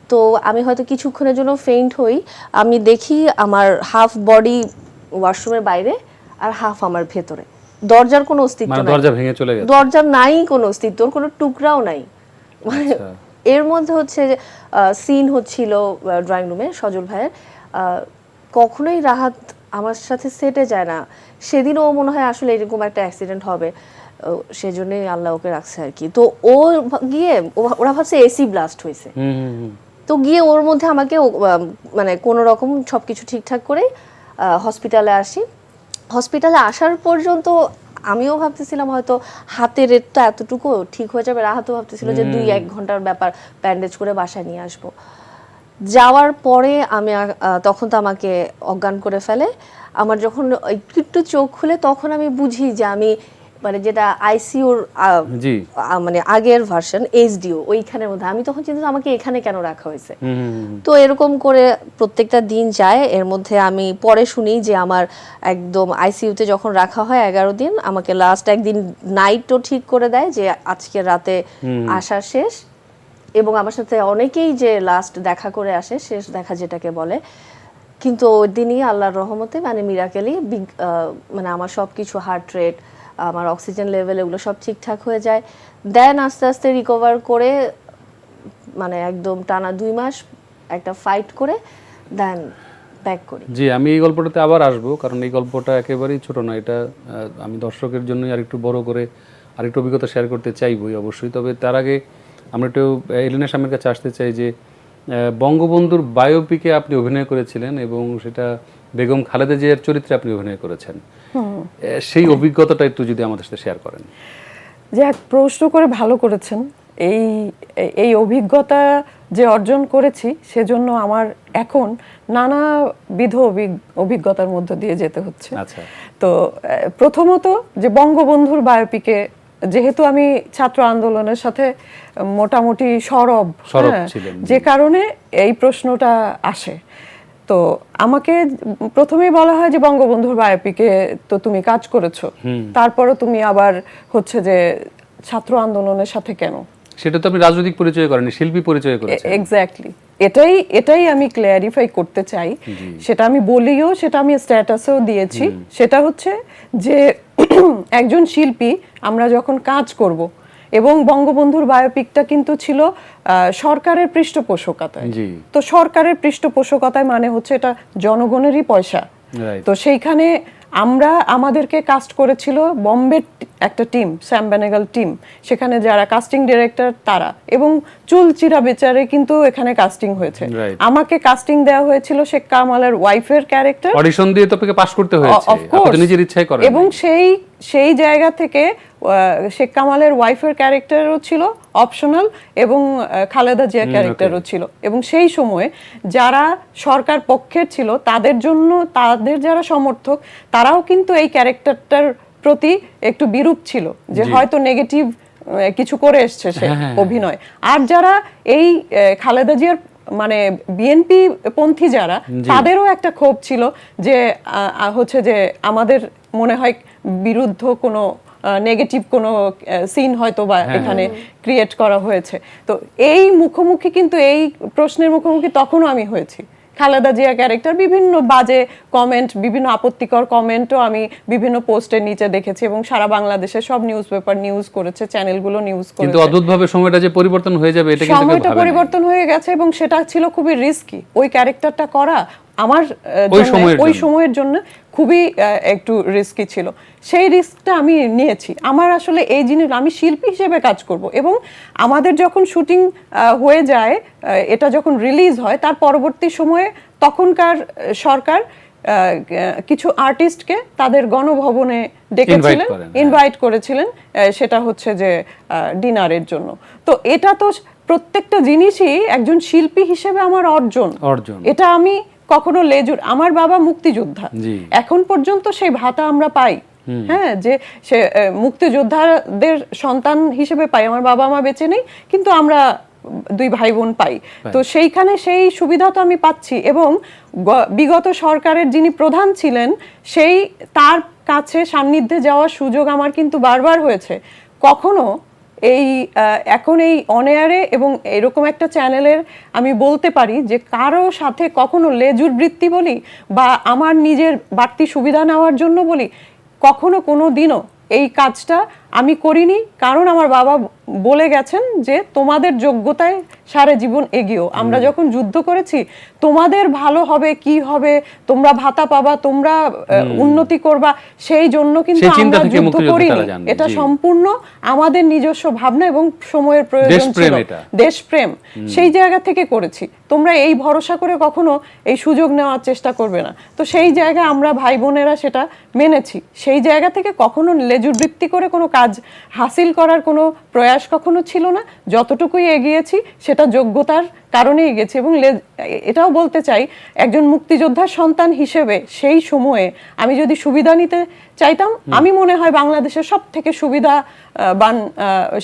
তো আমি হয়তো কিছুক্ষণের জন্য ফেইন্ট হই, আমি দেখি আমার হাফ বডি ওয়াশরুমের বাইরে আর হাফ আমার ভেতরে, দরজার কোনো অস্তিত্ব মানে নাই, দরজা ভেঙে চলে গেছে, দরজার নাই কোনো অস্তিত্ব, ওর কোনো টুকরাও নাই। মানে এর মধ্যে হচ্ছে সিন হচ্ছিল ড্রয়িং রুমে সজল ভাইয়ের, কখনোই রাহাত আমার সাথে সেটে যায় না। সেদিনও মনে হয় আসলে এরকম একটা অ্যাক্সিডেন্ট হবে, সেজন্যই আল্লাহ ওকে রাখছে আর কি। তো ও গিয়ে ওরা ভাবছে এসি ব্লাস্ট হয়েছে, তো গিয়ে ওর মধ্যে আমাকে মানে কোনো রকম সবকিছু ঠিকঠাক করে হসপিটালে আসি। হসপিটালে আসার পর্যন্ত আমিও ভাবতেছিলাম হয়তো হাতের রেটটা এতটুকু ঠিক হয়ে যাবে, রাহাতও ভাবতেছিল যে 2-1 ঘন্টার ব্যাপার, ব্যান্ডেজ করে বাসায় নিয়ে আসবো। যাওয়ার পরে আমি তখন তো আমাকে অজ্ঞান করে ফেলে। আমার যখন একটু চোখ খুলে তখন আমি বুঝি যে আমি, মানে যেটা আইসিইউর মানে আগের ভার্সন এইচডিও ওইখানের মধ্যে, আমি তখন চিন্তা আমাকে এখানে কেন রাখা হয়েছে। তো এরকম করে প্রত্যেকটা দিন যায়, এর মধ্যে আমি পরে শুনি যে আমার একদম আইসিইউতে যখন রাখা হয় 11 দিন, আমাকে লাস্ট একদিন নাইটও ঠিক করে দেয় যে আজকে রাতে আসা শেষ। এবং আমার সাথে অনেকেই যে লাস্ট দেখা করে আসে, শেষ দেখা যেটাকে বলে, কিন্তু ওই দিনই আল্লাহর রহমতে মানে মিরাকেলি মানে আমার সব কিছু হার্ট রেট, আমার অক্সিজেন লেভেল এগুলো সব ঠিকঠাক হয়ে যায়। দেন আস্তে আস্তে রিকভার করে, মানে একদম টানা 2 মাস একটা ফাইট করে দেন ব্যাক করি। জি, আমি এই গল্পটাতে আবার আসবো, কারণ এই গল্পটা একেবারেই ছোট না, এটা আমি দর্শকের জন্য আরেকটু বড় করে আরেকটু অভিজ্ঞতা শেয়ার করতে চাইবই অবশ্যই। তবে তার আগে আমরা একটু এলিনা শামের কাছে আসতে চাই যে বঙ্গবন্ধুর বায়োপিকে আপনি অভিনয় করেছিলেন এবং সেটা বেগম খালেদা জিয়ার চরিত্রে আপনি অভিনয় করেছেন, সেই অভিজ্ঞতাটা একটু যদি আমাদের সাথে শেয়ার করেন। যে এক প্রশ্ন করে ভালো করেছেন। এই অভিজ্ঞতা যে অর্জন করেছি সেজন্য আমার এখন নানাবিধ অভিজ্ঞতার মধ্য দিয়ে যেতে হচ্ছে। আচ্ছা, তো প্রথমত যে বঙ্গবন্ধুর বায়োপিকে যেহেতু আমি ছাত্র আন্দোলনের সাথে মোটামুটি সরব ছিলেন, যে কারণে এই প্রশ্নটা আসে। তো আমাকে প্রথমেই বলা হয় যে বঙ্গবন্ধুর বায়োপিকে তো তুমি কাজ করেছো, তারপরও তুমি আবার হচ্ছে যে ছাত্র আন্দোলনের সাথে কেন? সেটা তো আপনি রাজনৈতিক পরিচয় করেননি, শিল্পী পরিচয় করেছেন। এক্স্যাক্টলি, এটাই আমি ক্লিয়ারিফাই করতে চাই। সেটা আমি বলিও, সেটা আমি স্ট্যাটাসেও দিয়েছি। সেটা হচ্ছে যে একজন শিল্পী আমরা যখন কাজ করব, এবং বঙ্গবন্ধুর বায়োপিকটা কিন্তু ছিল সরকারের পৃষ্ঠপোষকতায়। তো সরকারের পৃষ্ঠপোষকতায় মানে হচ্ছে এটা জনগণেরই পয়সা। তো সেইখানে আমাদেরকে কাস্ট করেছিল বম্বের একটা টিম, স্যাম বেনেগাল টিম, সেখানে যারা কাস্টিং ডিরেক্টর তারা, এবং চুলচিরা বেচারে কিন্তু এখানে কাস্টিং হয়েছে। Right. আমাকে কাস্টিং দেওয়া হয়েছিল শেখ কামালের ওয়াইফের ক্যারেক্টার, অডিশন দিয়ে তো আপনাকে পাস করতে হয়েছে, Of আপনি course. তো নিজের ইচ্ছায় করেন এবং নাই। সেই জায়গা থেকে শেখ কামালের ওয়াইফের ক্যারেক্টারও ছিল অপশনাল, এবং খালেদা জিয়া ক্যারেক্টারও ছিল। এবং সেই সময়ে যারা সরকার পক্ষের ছিল তাদের জন্য, তাদের যারা সমর্থক তারাও কিন্তু এই ক্যারেক্টারটার প্রতি একটু বিরূপ ছিল, যে জি। হয়তো নেগেটিভ কিছু করে এসছে সে হ্যাঁ। অভিনয়। আর যারা এই খালেদা জিয়ার মানে বিএনপি পন্থী যারা, তাদেরও একটা ক্ষোভ ছিল যে হচ্ছে যে আমাদের মনে হয় বিরুদ্ধ কোনো নেগেটিভ কোনো সিন হয়তো বা এখানে ক্রিয়েট করা হয়েছে। তো এই মুখোমুখি, কিন্তু এই প্রশ্নের মুখোমুখি তখনও আমি হয়েছি। খালেদা জিয়া ক্যারেক্টার, বিভিন্ন বাজে কমেন্ট, বিভিন্ন আপত্তিকর কমেন্টও আমি বিভিন্ন পোস্টের নিচে দেখেছি, এবং সারা বাংলাদেশে সব নিউজ পেপার নিউজ করেছে, চ্যানেলগুলো নিউজ করেছে। কিন্তু অদ্ভুতভাবে সময়টা যে পরিবর্তন হয়ে যাবে এটা কিন্তু কেউ সময়টা ভাবে নাই। পরিবর্তন হয়ে গেছে, এবং সেটা ছিল খুবই রিস্কি। ওই ক্যারেক্টারটা করা আমার ওই সময়ের জন্য খুবই একটু রিস্কি ছিল। সেই রিস্কটা আমি নিয়েছি। আমার আসলে এই জিনিস, আমি শিল্পী হিসেবে কাজ করব, এবং আমাদের যখন শুটিং হয়ে যায়, এটা যখন রিলিজ হয়, তার পরবর্তী সময়ে তখনকার সরকার কিছু আর্টিস্টকে তাদের গণভবনে ডেকেছিলেন, ইনভাইট করেছিলেন, সেটা হচ্ছে যে ডিনারের জন্য। তো এটা তো প্রত্যেকটা জিনিসই একজন শিল্পী হিসেবে আমার অর্জন। এটা আমি কখনো লেজুর, আমার বাবা মুক্তিযোদ্ধা, এখন পর্যন্ত সেই ভাতা আমরা পাই। হ্যাঁ, যে সে মুক্তিযোদ্ধাদের সন্তান হিসেবে পাই। আমার বাবা মা বেঁচে নেই, কিন্তু আমরা দুই ভাই বোন পাই। তো সেইখানে সেই সুবিধা তো আমি পাচ্ছি, এবং বিগত সরকারের যিনি প্রধান ছিলেন সেই তার কাছে সান্নিধ্যে যাওয়ার সুযোগ আমার কিন্তু বারবার হয়েছে। কখনো এখন এই অন এয়ারে এবং এরকম একটা চ্যানেলের আমি বলতে পারি যে কারো সাথে কখনো লেজুর বৃত্তি বলি বা আমার নিজের বাড়তি সুবিধা নেওয়ার জন্য বলি, কখনো কোনো দিনও এই কাজটা আমি করিনি। কারণ আমার বাবা বলে গেছেন যে তোমাদের যোগ্যতায় সারা জীবন এগিয়েও। আমরা যখন যুদ্ধ করেছি, তোমাদের ভালো হবে, কি হবে, তোমরা ভাতা পাবা, তোমরা উন্নতি করবা, সেই জন্য কিন্তু আমরা যুদ্ধ করিনি। এটা সম্পূর্ণ আমাদের নিজস্ব ভাবনা এবং সময়ের প্রয়োজন ছিল, দেশপ্রেম, সেই জায়গা থেকে করেছি। তোমরা এই ভরসা করে কখনো এই সুযোগ নেওয়ার চেষ্টা করবে না। তো সেই জায়গায় আমরা ভাই বোনেরা সেটা মেনেছি। সেই জায়গা থেকে কখনো লেজুর বৃত্তি করে কোনো কাজ হাসিল করার কোনো প্রয়াস কখনো ছিল না। যতটুকুই এগিয়েছি সেটা যোগ্যতার কারণে এগিয়েছি। এবং এটাও বলতে চাই, একজন মুক্তিযোদ্ধার সন্তান হিসেবে সেই সময়ে আমি যদি সুবিধা নিতে চাইতাম, আমি মনে হয় বাংলাদেশের সব থেকে সুবিধাবান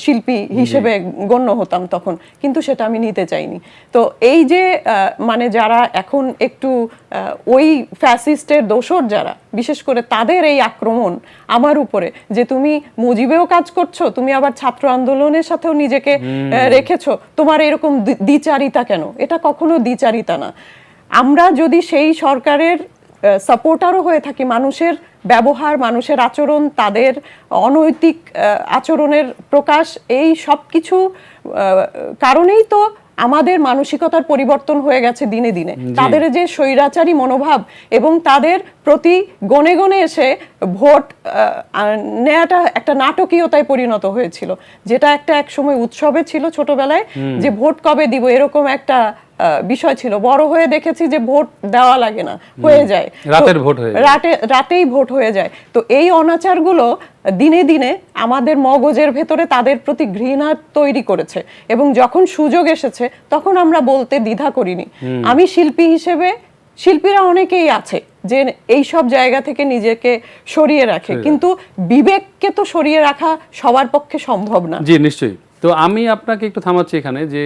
শিল্পী হিসেবে গণ্য হতাম তখন, কিন্তু সেটা আমি নিতে চাইনি। তো এই যে মানে যারা এখন একটু ওই ফ্যাসিস্টের দোসর যারা, বিশেষ করে তাদের এই আক্রমণ আমার উপরে, যে তুমি মুজিবেও কাজ করছো, তুমি আবার ছাত্র আন্দোলনের সাথেও নিজেকে রেখেছো, তোমার এরকম দ্বিচারিতা কেন? এটা কখনো দ্বিচারিতা না। আমরা যদি সেই সরকারের সাপোর্টারও হয়ে থাকি, মানুষের ব্যবহার, মানুষের আচরণ, তাদের অনৈতিক আচরণের প্রকাশ, এই সব কিছু কারণেই তো আমাদের মানসিকতার পরিবর্তন হয়ে গেছে দিনে দিনে। তাদের যে স্বৈরাচারী মনোভাব এবং তাদের প্রতি গনে গনে এসে ভোট নেওয়াটা একটা নাটকীয়তায় পরিণত হয়েছিল, যেটা এক সময় উৎসবে ছিল ছোটবেলায়, যে ভোট কবে দিব এরকম একটা বিষয় ছিল। বড় হয়ে দেখেছি যে ভোট দেওয়া লাগে না, হয়ে যায় রাতেই ভোট হয়ে যায়। তো এই অনাচারগুলো দিনে দিনে আমাদের মগজের ভেতরে তাদের প্রতি ঘৃণা তৈরি করেছে, এবং যখন সুযোগ এসেছে তখন আমরা বলতে দ্বিধা করিনি। আমি শিল্পী হিসেবে, শিল্পীরা অনেকেই আছে যে এই সব জায়গা থেকে নিজেকে সরিয়ে রাখে, কিন্তু বিবেককে তো সরিয়ে রাখা সবার পক্ষে সম্ভব না। জি নিশ্চয়ই। তো আমি আপনাকে একটু থামাচ্ছি এখানে, যে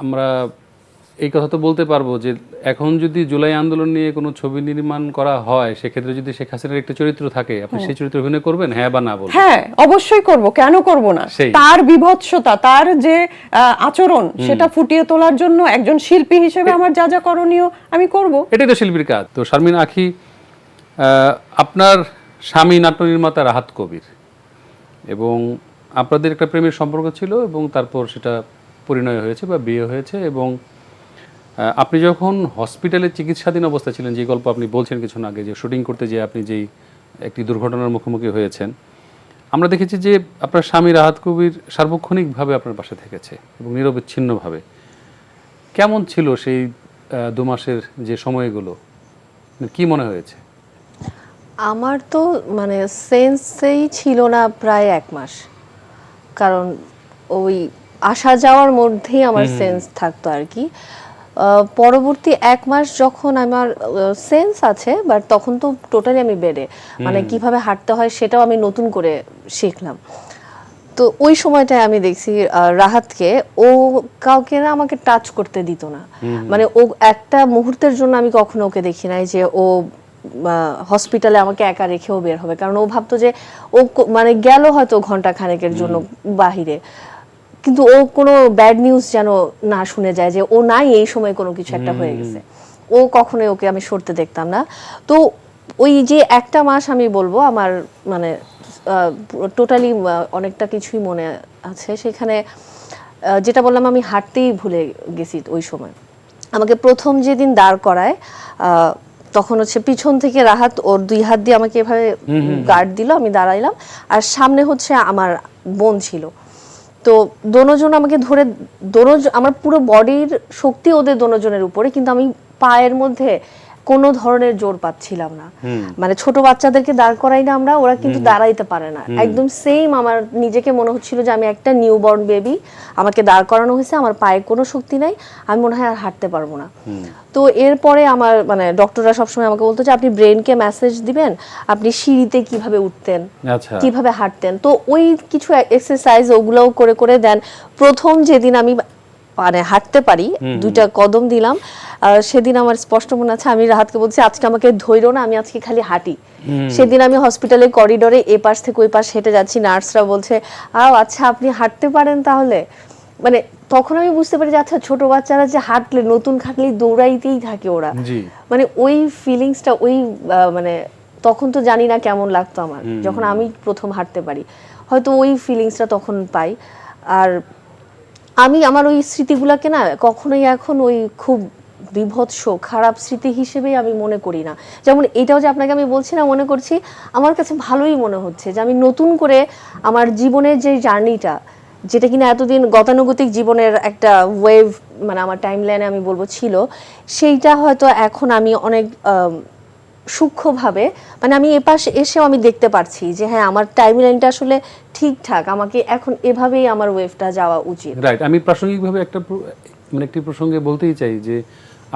আমরা এই কথা তো বলতে পারবো যে এখন যদি জুলাই আন্দোলন নিয়ে কোনো ছবি নির্মাণ করা হয়, সেক্ষেত্রে যদি শেখ হাসিনার একটা চরিত্র থাকে, আপনি সেই চরিত্রে অভিনয় করবেন, হ্যাঁ বা না বলবেন? হ্যাঁ, অবশ্যই করব, কেন করব না। তার বিভৎসতা, তার যে আচরণ, সেটা ফুটিয়ে তোলার জন্য একজন শিল্পী হিসেবে আমার যা যা করণীয় আমি করব। এটাই তো শিল্পীর কাজ। তো শারমিন আখি, আপনার স্বামী নাট্য নির্মাতা রাহাত কবির, এবং আপনাদের একটা প্রেমের সম্পর্ক ছিল, এবং তারপর সেটা পরিণয় হয়েছে বা বিয়ে হয়েছে, এবং আপনি যখন হসপিটালে চিকিৎসাধীন অবস্থায় ছিলেন, যে গল্প আপনি বলছেন কিছুক্ষণ আগে, যে শুটিং করতে যেয়ে আপনি যেই একটি দুর্ঘটনার মুখোমুখি হয়েছেন, আমরা দেখেছি যে আপনার স্বামী রাহাত কবির সার্বক্ষণিকভাবে আপনার পাশে থেকেছে এবং নিরবচ্ছিন্নভাবে। কেমন ছিল সেই 2 মাসের যে সময়গুলো, কি মনে হয়েছে? আমার তো মানে সেন্সেই ছিল না প্রায় 1 মাস, কারণ ওই আসা যাওয়ার মধ্যেই আমার সেন্স থাকতো আর কি। পরবর্তী 1 মাস যখন আমার সেন্স আছে, বাট তখন তো টোটালি আমি বেডে, মানে কিভাবে হাঁটতে হয় সেটাও আমি নতুন করে শিখলাম। তো ওই সময়টায় আমি দেখছি রাহাতকে, ও কাউকে না আমাকে টাচ করতে দিত না, মানে ও একটা মুহূর্তের জন্য আমি কখনো ওকে দেখি নাই যে ও হসপিটালে আমাকে একা রেখেও বের হবে, কারণ ও ভাবতো যে ও মানে গেল হয়তো ঘন্টা খানেকের জন্য বাহিরে, কিন্তু ও কোনো ব্যাড নিউজ যেন না শুনে যায় যে ও নাই, এই সময় কোনো কিছু একটা হয়ে গেছে। ও কখনোই ওকে আমি সরতে দেখতাম না। তো ওই যে 1টা মাস আমি বলবো আমার মানে টোটালি অনেকটা কিছুই মনে আছে সেখানে। যেটা বললাম, আমি হাঁটতেই ভুলে গেছি ওই সময়। আমাকে প্রথম যেদিন দাঁড় করায়, তখন হচ্ছে পিছন থেকে রাহাত ওর 2 হাত দিয়ে আমাকে এভাবে গার্ড দিল, আমি দাঁড়াইলাম, আর সামনে হচ্ছে আমার বোন ছিল। তো দোনোজন আমাকে ধরে, আমার পুরো বডির শক্তি ওদের দোনোজনের উপরে, কিন্তু আমি পায়ের মধ্যে কোনো ধরনের জোর পাচ্ছিলাম না। মানে ছোট বাচ্চাদেরকে দাঁড় করাই না আমরা, ওরা কিন্তু দাঁড়াইতে পারে না, একদম সেম আমার নিজেকে মনে হচ্ছিল যে আমি একটা নিউবর্ন বেবি, আমাকে দাঁড় করানো হয়েছে, আমার পায়ে কোনো শক্তি নাই, আমি মনে হয় আর হাঁটতে পারবো না। তো এরপরে আমার মানে ডক্টররা সবসময় আমাকে বলতো যে আপনি ব্রেনকে মেসেজ দিবেন, আপনি সিঁড়িতে কিভাবে উঠতেন, কিভাবে হাঁটতেন। তো ওই কিছু এক্সারসাইজ ওগুলোও করে করে দেন। প্রথম যেদিন আমি মানে হাঁটতে পারি, 2টা কদম দিলাম, সেদিন আমার স্পষ্ট মনে আছে আমি রাহাতকে বলছি আজকে আমাকে ধইরো না, আমি আজকে খালি হাঁটি। সেদিন আমি হসপিটালের করিডোরে এ পাশ থেকে ওই পাশ হেঁটে যাচ্ছি, নার্সরা বলছে আচ্ছা আপনি হাঁটতে পারেন তাহলে। মানে তখন আমি বুঝতে পারি যে আচ্ছা ছোট বাচ্চারা যে হাঁটলে, নতুন খাটলেই দৌড়াইতেই থাকে ওরা, মানে ওই ফিলিংসটা, ওই মানে তখন তো জানি না কেমন লাগতো আমার যখন আমি প্রথম হাঁটতে পারি, হয়তো ওই ফিলিংসটা তখন পাই। আর আমি আমার ওই স্মৃতিগুলোকে না কখনোই এখন ওই খুব বিভৎস খারাপ স্মৃতি হিসেবেই আমি মনে করি না। যেমন এটাও যে আপনাকে আমি বলছি না, মনে করছি আমার কাছে ভালোই মনে হচ্ছে যে আমি নতুন করে আমার জীবনের যে জার্নিটা, যেটা কিনা এতদিন গতানুগতিক জীবনের একটা ওয়েভ মানে আমার টাইম লাইনে আমি বলবো ছিল, সেইটা হয়তো এখন আমি অনেক সূক্ষ্মভাবে মানে আমি এপাশে এসেও আমি দেখতে পারছি যে হ্যাঁ আমার টাইম লাইনটা আসলে ঠিকঠাক, আমাকে এখন এভাবেই আমার ওয়েভটা যাওয়া উচিত। রাইট। আমি প্রাসঙ্গিকভাবে একটি প্রসঙ্গে বলতেই চাই যে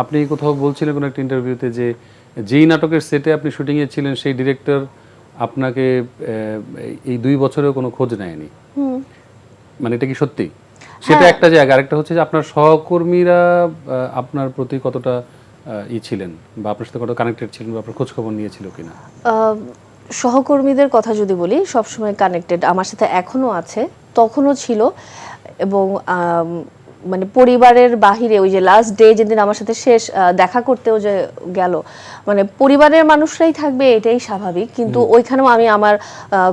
আপনি কোথাও বলছিলেন কোনো একটা ইন্টারভিউতে যে যেই নাটকের সেটে আপনি শুটিংয়ে ছিলেন সেই ডিরেক্টর আপনাকে এই 2 বছরেও কোনো খোঁজ নেয়নি, মানে এটা কি সত্যি? সেটা একটা জায়গা। আরেকটা হচ্ছে যে আপনার সহকর্মীরা আপনার প্রতি কতটা ছিলেন বা আপনার সাথে কতটা কানেক্টেড ছিলেন বা আপনার খোঁজ খবর নিয়েছিল কিনা? সহকর্মীদের কথা যদি বলি, সবসময় কানেক্টেড আমার সাথে এখনো আছে, তখনও ছিল। এবং মানে পরিবারের বাহিরে ওই যে লাস্ট ডে যেদিন আমার সাথে শেষ দেখা করতেও যে গেল, মানে পরিবারের মানুষরাই থাকবে এটাই স্বাভাবিক, কিন্তু ওইখানেও আমি আমার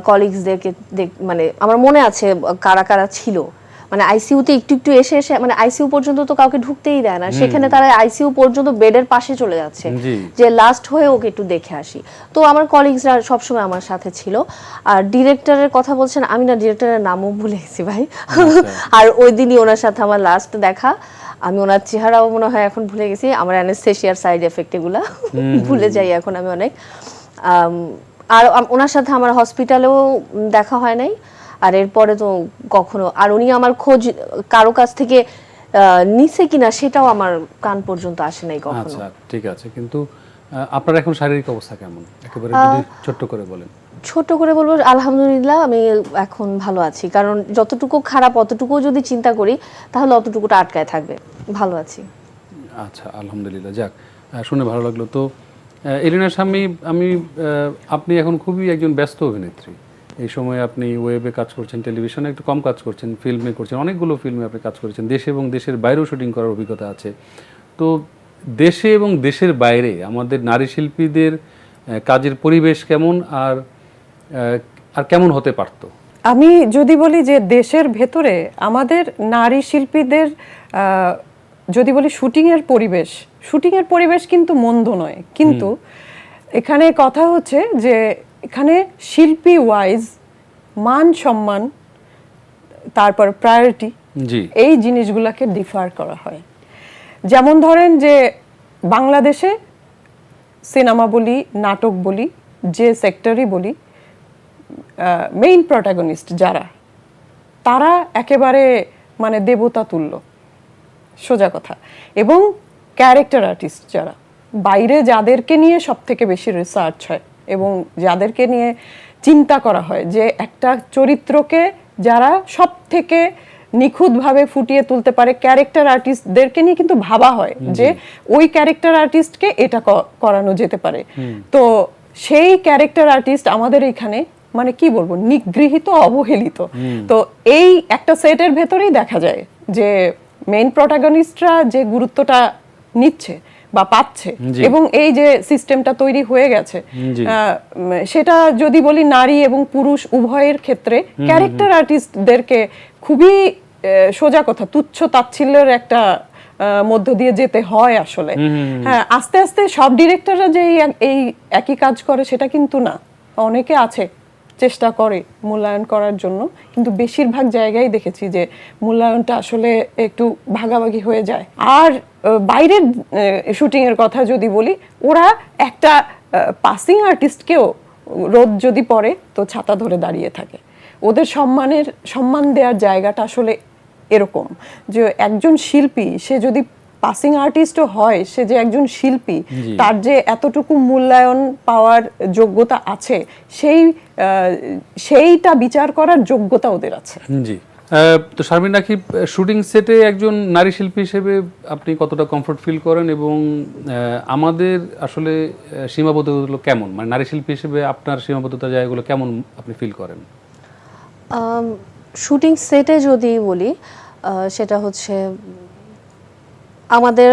কলিগসদেরকে মানে আমার মনে আছে কারা কারা ছিল। মানে আইসিইউতে একটু একটু এসে এসে মানে আইসিইউ পর্যন্ত তো কাউকে ঢুকতেই দেয় না, সেখানে তারা আইসিইউ পর্যন্ত বেডের পাশে চলে যাচ্ছে যে লাস্ট হয়ে ওকে একটু দেখে আসি। তো আমার কলিগসরা সবসময় আমার সাথে ছিল। আর ডিরেক্টরের কথা বলছেন, আমি না ডিরেক্টরের নামও ভুলে গেছি ভাই। আর ওই দিনই ওনার সাথে আমার লাস্ট দেখা, আমি ওনার চেহারাও মনে হয় এখন ভুলে গেছি, আমার অ্যানেস্থেশিয়ার সাইড এফেক্ট এগুলা ভুলে যাই এখন আমি অনেক। আর ওনার সাথে আমার হসপিটালেও দেখা হয় নাই, আর এরপরে তো কখনো, আর উনি আমার খোঁজ কারো কাছ থেকে নিছে কিনা সেটাও আমার কান পর্যন্ত আসে নাই কখনো। আচ্ছা ঠিক আছে, কিন্তু আপনার এখন শারীরিক অবস্থা কেমন একেবারে যদি ছোট করে বলেন? ছোট করে বলবো আলহামদুলিল্লাহ আমি এখন ভালো আছি, কারণ যতটুকু খারাপ অতটুকু যদি চিন্তা করি তাহলে অতটুকুটা আটকায় থাকবে, ভালো আছি। আচ্ছা আলহামদুলিল্লাহ, যাক শুনে ভালো লাগলো। তো এলিনা শাম্মী, আপনি এখন খুবই একজন ব্যস্ত অভিনেত্রী। এই সময় আপনি ওয়েবে কাজ করছেন, টেলিভিশনে একটু কম কাজ করছেন, ফিল্মে করছেন, অনেকগুলো ফিল্মে আপনি কাজ করেছেন, দেশে এবং দেশের বাইরেও শুটিং করার অভিজ্ঞতা আছে। তো দেশে এবং দেশের বাইরে আমাদের নারী শিল্পীদের কাজের পরিবেশ কেমন, আর কেমন হতে পারত? আমি যদি বলি যে দেশের ভেতরে আমাদের নারী শিল্পীদের যদি বলি শুটিং এর পরিবেশ কিন্তু মন্দ নয়, কিন্তু এখানে কথা হচ্ছে যে এখানে শিল্পী ওয়াইজ মান সম্মান, তারপর প্রায়োরিটি, জি এই জিনিসগুলোকে ডিফার করা হয়। যেমন ধরেন যে বাংলাদেশে সিনেমা বলি, নাটক বলি, যে সেক্টরই বলি, মেইন প্রোটাগনিস্ট যারা, তারা একেবারে মানে দেবতা তুল্য, সোজা কথা। এবং ক্যারেক্টার আর্টিস্ট যারা, বাইরে যাদেরকে নিয়ে সব থেকে বেশি রিসার্চ হয় এবং যাদেরকে নিয়ে চিন্তা করা হয়, যে একটা চরিত্রকে যারা সব থেকে নিখুঁতভাবে ফুটিয়ে তুলতে পারে, ক্যারেক্টার আর্টিস্টদেরকে নিয়ে কিন্তু ভাবা হয় যে ওই ক্যারেক্টার আর্টিস্টকে এটা করানো যেতে পারে। তো সেই ক্যারেক্টার আর্টিস্ট আমাদের এখানে মানে কি বলবো, নিগৃহীত, অবহেলিত। তো এই একটা সেটের ভেতরেই দেখা যায় যে মেইন প্রোটাগনিস্টরা যে গুরুত্বটা নিচ্ছে বা পাচ্ছে, জি। এবং এই যে সিস্টেমটা তৈরি হয়ে গেছে, জি। সেটা যদি বলি নারী এবং পুরুষ উভয়ের ক্ষেত্রে ক্যারেক্টার আর্টিস্টদেরকে খুবই সোজা কথা তুচ্ছ তাচ্ছিল্যের একটা মধ্য দিয়ে যেতে হয় আসলে। হ্যাঁ, আস্তে আস্তে সব ডিরেক্টররা যে এই একই কাজ করে সেটা কিন্তু না, অনেকে আছে চেষ্টা করে মূল্যায়ন করার জন্য, কিন্তু বেশিরভাগ জায়গায় দেখেছি যে মূল্যায়নটা আসলে একটু ভাগাভাগি হয়ে যায়। আর বাইরের শুটিং এর কথা যদি বলি, ওরা একটা পাসিং আর্টিস্টকেও রোদ যদি পড়ে তো ছাতা ধরে দাঁড়িয়ে থাকে। ওদের সম্মান দেওয়ার জায়গাটা আসলে এরকম যে একজন শিল্পী, সে যদি পাসিং আর্টিস্টও হয়, সে যে একজন শিল্পী, তার যে এতটুকু মূল্যায়ন পাওয়ার যোগ্যতা আছে, সেইটা বিচার করার যোগ্যতা ওদের আছে। জি। তো শারমিন রাকিব, শুটিং সেটে একজন নারী শিল্পী হিসেবে আপনি কতটা কমফোর্ট ফিল করেন, এবং আমাদের আসলে সীমাবদ্ধতাগুলো কেমন, মানে নারী শিল্পী হিসেবে আপনার সীমাবদ্ধতা জায়গাগুলো কেমন আপনি ফিল করেন? শুটিং সেটে যদি বলি, সেটা হচ্ছে আমাদের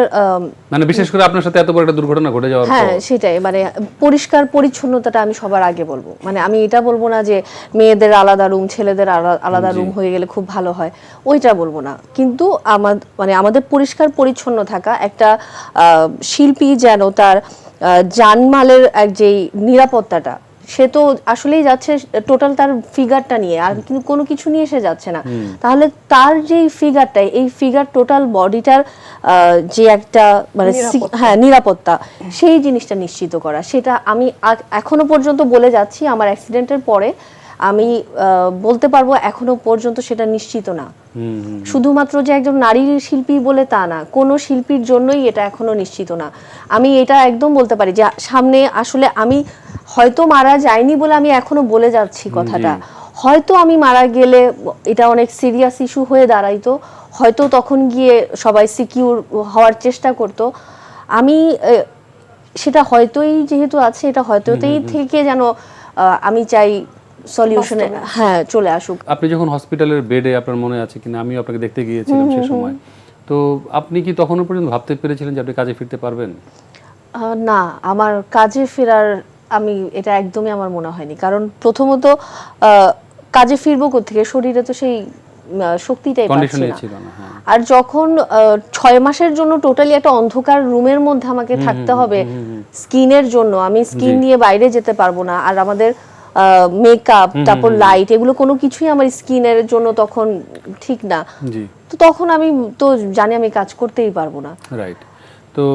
মানে বিশেষ করে আপনার সাথে এত বড় একটা দুর্ঘটনা ঘটে যাওয়ার হ্যাঁ পর। সেটাই, মানে পরিষ্কার পরিচ্ছন্নতাটা আমি সবার আগে বলবো। মানে আমি এটা বলবো না যে মেয়েদের আলাদা রুম, ছেলেদের আলাদা রুম হয়ে গেলে খুব ভালো হয়, ওইটা বলবো না। কিন্তু আমাদের পরিষ্কার পরিচ্ছন্ন থাকা, একটা শিল্পী যেন তার জানমালের যে নিরাপত্তাটা, সে তো আসলেই যাচ্ছে টোটাল তার ফিগারটা নিয়ে, আর কিন্তু কোনো কিছু নিয়ে সে যাচ্ছে না। তাহলে তার যে ফিগারটা, এই ফিগার টোটাল বডিটার যে একটা মানে হ্যাঁ নিরাপত্তা, সেই জিনিসটা নিশ্চিত করা, সেটা আমি এখনো পর্যন্ত বলে যাচ্ছি। আমার অ্যাক্সিডেন্টের পরে আমি বলতে পারবো এখনো পর্যন্ত সেটা নিশ্চিত না। শুধুমাত্র যে একজন নারী শিল্পী বলে তা না, কোনো শিল্পীর জন্যই এটা এখনো নিশ্চিত না। আমি এটা একদম বলতে পারি যে সামনে আসলে আমি হয়তো মারা যায়নি বলে আমি এখনো বলে যাচ্ছি কথাটা, হয়তো আমি মারা গেলে এটা অনেক সিরিয়াস ইস্যু হয়ে দাঁড়াইতো, হয়তো তখন গিয়ে সবাই সিকিউর হওয়ার চেষ্টা করত। আমি সেটা হয়তোই যেহেতু আছে, এটা হয়তোতেই থেকে যেন আমি চাই সলিউশনে হ্যাঁ চলে আসুক। আপনি যখন হসপিটালের বেডে, আপনার মনে আছে কিনা, আমিও আপনাকে দেখতে গিয়েছিলাম সে সময়, তো আপনি কি তখনও পর্যন্ত ভাবতে পেরেছিলেন যে আপনি কাজে ফিরতে পারবেন? না, আমার কাজে ফেরার এটা একদমই আমার মনে হয়নি। কারণ প্রথমত কাজে ফিরবো কোত্থেকে, শরীরে তো সেই শক্তিটাই পাচ্ছি না। আর যখন 6 মাসের জন্য টোটালি একটা অন্ধকার রুমের মধ্যে আমাকে থাকতে হবে স্কিনের জন্য, আমি স্কিন নিয়ে বাইরে যেতে পারবো না। আর আমাদের মেকআপ, তারপর লাইট, এগুলো কোনো কিছুই আমার স্কিনের জন্য তখন ঠিক না। তো তখন আমি তো জানি আমি কাজ করতেই পারবো না। রাইট। তো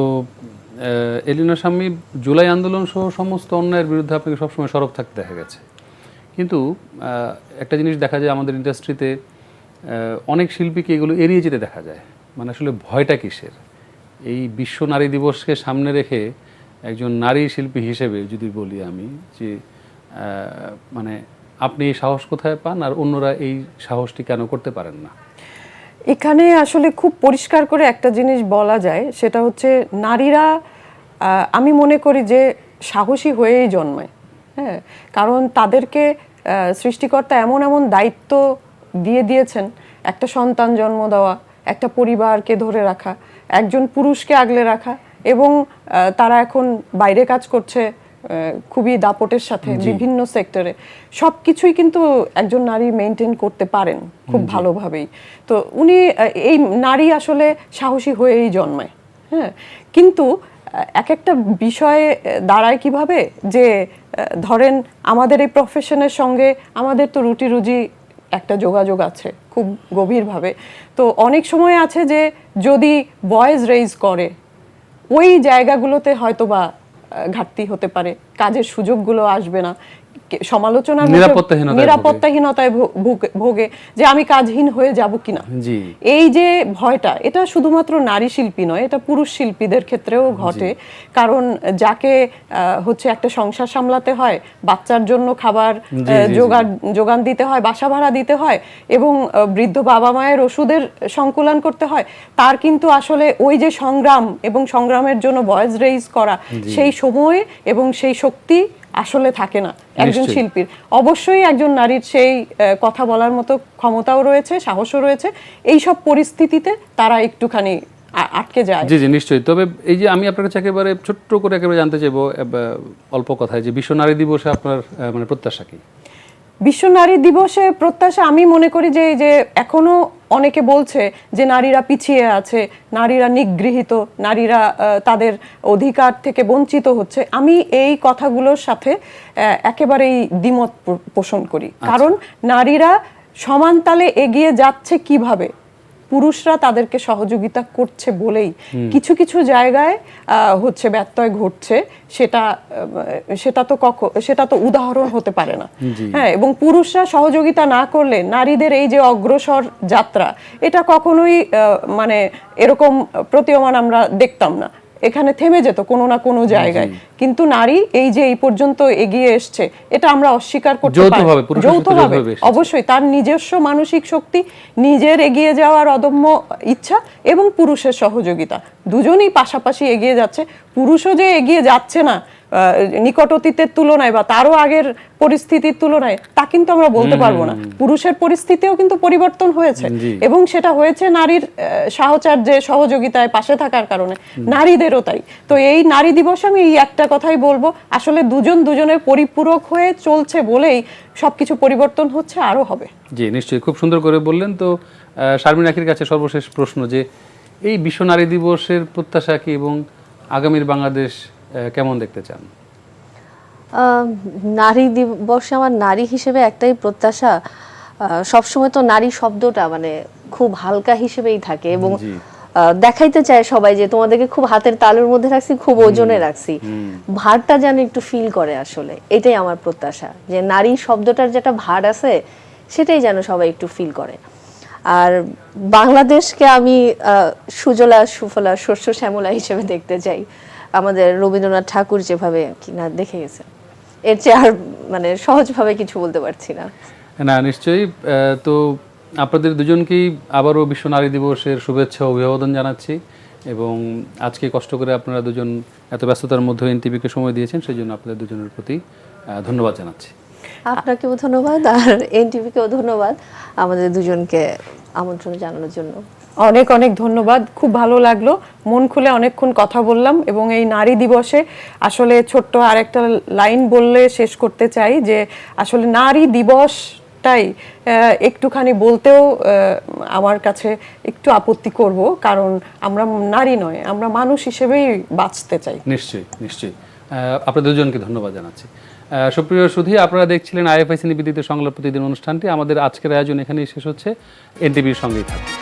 এলিনা শাম্মী, জুলাই আন্দোলন সহ সমস্ত অন্যায়ের বিরুদ্ধে আপনাকে সবসময় সরব থাকতে দেখা গেছে, কিন্তু একটা জিনিস দেখা যায় আমাদের ইন্ডাস্ট্রিতে, অনেক শিল্পীকে এগুলো এড়িয়ে যেতে দেখা যায়। মানে আসলে ভয়টা কিসের? এই বিশ্ব নারী দিবসকে সামনে রেখে একজন নারী শিল্পী হিসেবে যদি বলি আমি, যে মানে আপনি এই সাহস কোথায় পান, আর অন্যরা এই সাহসটি কেন করতে পারেন না? এখানে আসলে খুব পরিষ্কার করে একটা জিনিস বলা যায়, সেটা হচ্ছে নারীরা, আমি মনে করি যে সাহসী হয়েই জন্মায়। হ্যাঁ, কারণ তাদেরকে সৃষ্টিকর্তা এমন এমন দায়িত্ব দিয়েছেন, একটা সন্তান জন্ম দেওয়া, একটা পরিবারকে ধরে রাখা, একজন পুরুষকে আগলে রাখা, এবং তারা এখন বাইরে কাজ করছে, খুবই দাপটের সাথে বিভিন্ন সেক্টরে সবকিছুই কিন্তু একজন নারী মেনটেন করতে পারেন খুব ভালোভাবেই। তো উনি এই নারী আসলে সাহসী হয়েই জন্মায়, হ্যাঁ। কিন্তু এক একটা বিষয়ে দাঁড়ায় কিভাবে যে ধরেন আমাদের এই প্রফেশনের সঙ্গে আমাদের তো রুটি রুজি একটা যোগাযোগ আছে খুব গভীরভাবে। তো অনেক সময় আছে যে যদি ভয়েস রেইজ করে ওই জায়গাগুলোতে হয়তোবা ঘাটতি হতে পারে, কাজের সুযোগগুলো আসবে না, সমালোচনার নিরাপত্তাহীনতায় ভোগে যে আমি কাজহীন হয়ে যাব কিনা। এই যে ভয়টা, এটা শুধুমাত্র নারী শিল্পী নয়, এটা পুরুষ শিল্পীদের ক্ষেত্রেও ঘটে। কারণ যাকে হচ্ছে একটা সংসার সামলাতে হয়, বাচ্চার জন্য খাবার যোগান দিতে হয়, বাসা ভাড়া দিতে হয় এবং বৃদ্ধ বাবা মায়ের ওষুধের সংকুলন করতে হয়, তার কিন্তু আসলে ওই যে সংগ্রাম এবং সংগ্রামের জন্য ভয়েস রেইজ করা সেই সময় এবং সেই শক্তি আসলে থাকে না একজন শিল্পীর। অবশ্যই একজন নারীর সেই কথা বলার মতো ক্ষমতাও রয়েছে, সাহসও রয়েছে। এই সব পরিস্থিতিতে তারা একটুখানি আটকে যায়। জি জি নিশ্চয়ই। তবে এই যে আমি আপনার কাছে একেবারে ছোট্ট করে একেবারে জানতে চাইবো অল্প কথায় যে বিশ্ব নারী দিবসে আপনার মানে প্রত্যাশা কি? বিশ্ব নারী দিবসে প্রত্যাশা আমি মনে করি যে এখনো অনেকে বলছে যে নারীরা পিছিয়ে আছে, নারীরা নিগৃহীত, নারীরা তাদের অধিকার থেকে বঞ্চিত হচ্ছে। আমি এই কথাগুলোর সাথে একেবারেই দ্বিমত পোষণ করি। কারণ নারীরা সমান তালে এগিয়ে যাচ্ছে কিভাবে, পুরুষরা তাদেরকে সহযোগিতা করছে বলেই কিছু কিছু জায়গায় হচ্ছে ব্যত্যয় ঘটছে। সেটা তো উদাহরণ হতে পারে না, হ্যাঁ। এবং পুরুষরা সহযোগিতা না করলে নারীদের এই যে অগ্রসর যাত্রা, এটা কখনোই মানে এরকম প্রতীয়মান আমরা দেখতাম না, এখানে থেমে যেত কোনো না কোনো জায়গায়। কিন্তু নারী এই যে এই পর্যন্ত এগিয়ে এসছে, এটা আমরা অস্বীকার করতে পারি না। যৌথভাবে অবশ্যই তার নিজস্ব মানসিক শক্তি, নিজের এগিয়ে যাওয়ার অদম্য ইচ্ছা এবং পুরুষের সহযোগিতা, দুজনেই পাশাপাশি এগিয়ে যাচ্ছে। পুরুষও যে এগিয়ে যাচ্ছে না নিকট অতীতের তুলনায় বা তারও আগের পরিস্থিতির তুলনায়, তা কিন্তু আমরা বলতে পারবো না। পুরুষের পরিস্থিতিও কিন্তু পরিবর্তন হয়েছে এবং সেটা হয়েছে নারীর সাহচর্যে, সহযোগিতায়, পাশে থাকার কারণে। নারীদেরও তাই। তো এই নারী দিবসে আমি এই একটা কথাই বলবো, আসলে দুজন দুজনের পরিপূরক হয়ে চলছে বলেই সবকিছু পরিবর্তন হচ্ছে, আরো হবে। জি নিশ্চয়ই, খুব সুন্দর করে বললেন। তো শারমিন আখির কাছে সর্বশেষ প্রশ্ন, যে এই বিশ্ব নারী দিবসের প্রত্যাশা কি এবং আগামীর বাংলাদেশ কেমন দেখতে চান? নারী দিবসে আমার নারী হিসেবে একটাই প্রত্যাশা, সবসময় তো নারী শব্দটা মানে খুব হালকা হিসেবেই থাকে এবং দেখাইতে চায় সবাই যে তোমাদেরকে খুব হাতের তালুর মধ্যে রাখছি, খুব ওজনে রাখছি। ভারটা যেন একটু ফিল করে, আসলে এটাই আমার প্রত্যাশা, যে নারী শব্দটার যেটা ভার আছে সেটাই যেন সবাই একটু ফিল করে। আর বাংলাদেশকে আমি সুজলা সুফলা শস্য শ্যামলা হিসেবে দেখতে চাই, আমাদের রবীন্দ্রনাথ ঠাকুর যেভাবে কিনা দেখে গেছে। এর চেয়ে আর মানে সহজভাবে কিছু বলতে পারছি না। না নিশ্চয়ই। তো আপনাদের দুজনকেই আবারও বিশ্ব নারী দিবসের শুভেচ্ছা ও অভিবাদন জানাচ্ছি এবং আজকে কষ্ট করে আপনারা দুজন এত ব্যস্ততার মধ্যে এনটিভিকে সময় দিয়েছেন, সেই জন্য আপনাদের দুজনের প্রতি ধন্যবাদ জানাচ্ছি। আপনাকেও ধন্যবাদ আর এনটিভিকেও ধন্যবাদ আমাদের দুজনকে আমন্ত্রণ জানানোর জন্য। অনেক অনেক ধন্যবাদ, খুব ভালো লাগলো, মন খুলে অনেকক্ষণ কথা বললাম। এবং এই নারী দিবসে আসলে ছোট্ট আর একটা লাইন বললে শেষ করতে চাই, যে আসলে নারী দিবসটাই একটুখানি বলতেও আমার কাছে একটু আপত্তি করব, কারণ আমরা নারী নয়, আমরা মানুষ হিসেবেই বাঁচতে চাই। নিশ্চয়ই নিশ্চয়ই, আপনাদের দুজনকে ধন্যবাদ জানাচ্ছি। সুপ্রিয় সুধী, আপনারা দেখছিলেন আইএফআইসি নিবেদিত সংলাপ প্রতিদিন অনুষ্ঠানটি। আমাদের আজকের আয়োজন এখানেই শেষ হচ্ছে। এনটিভির সঙ্গেই থাকুন।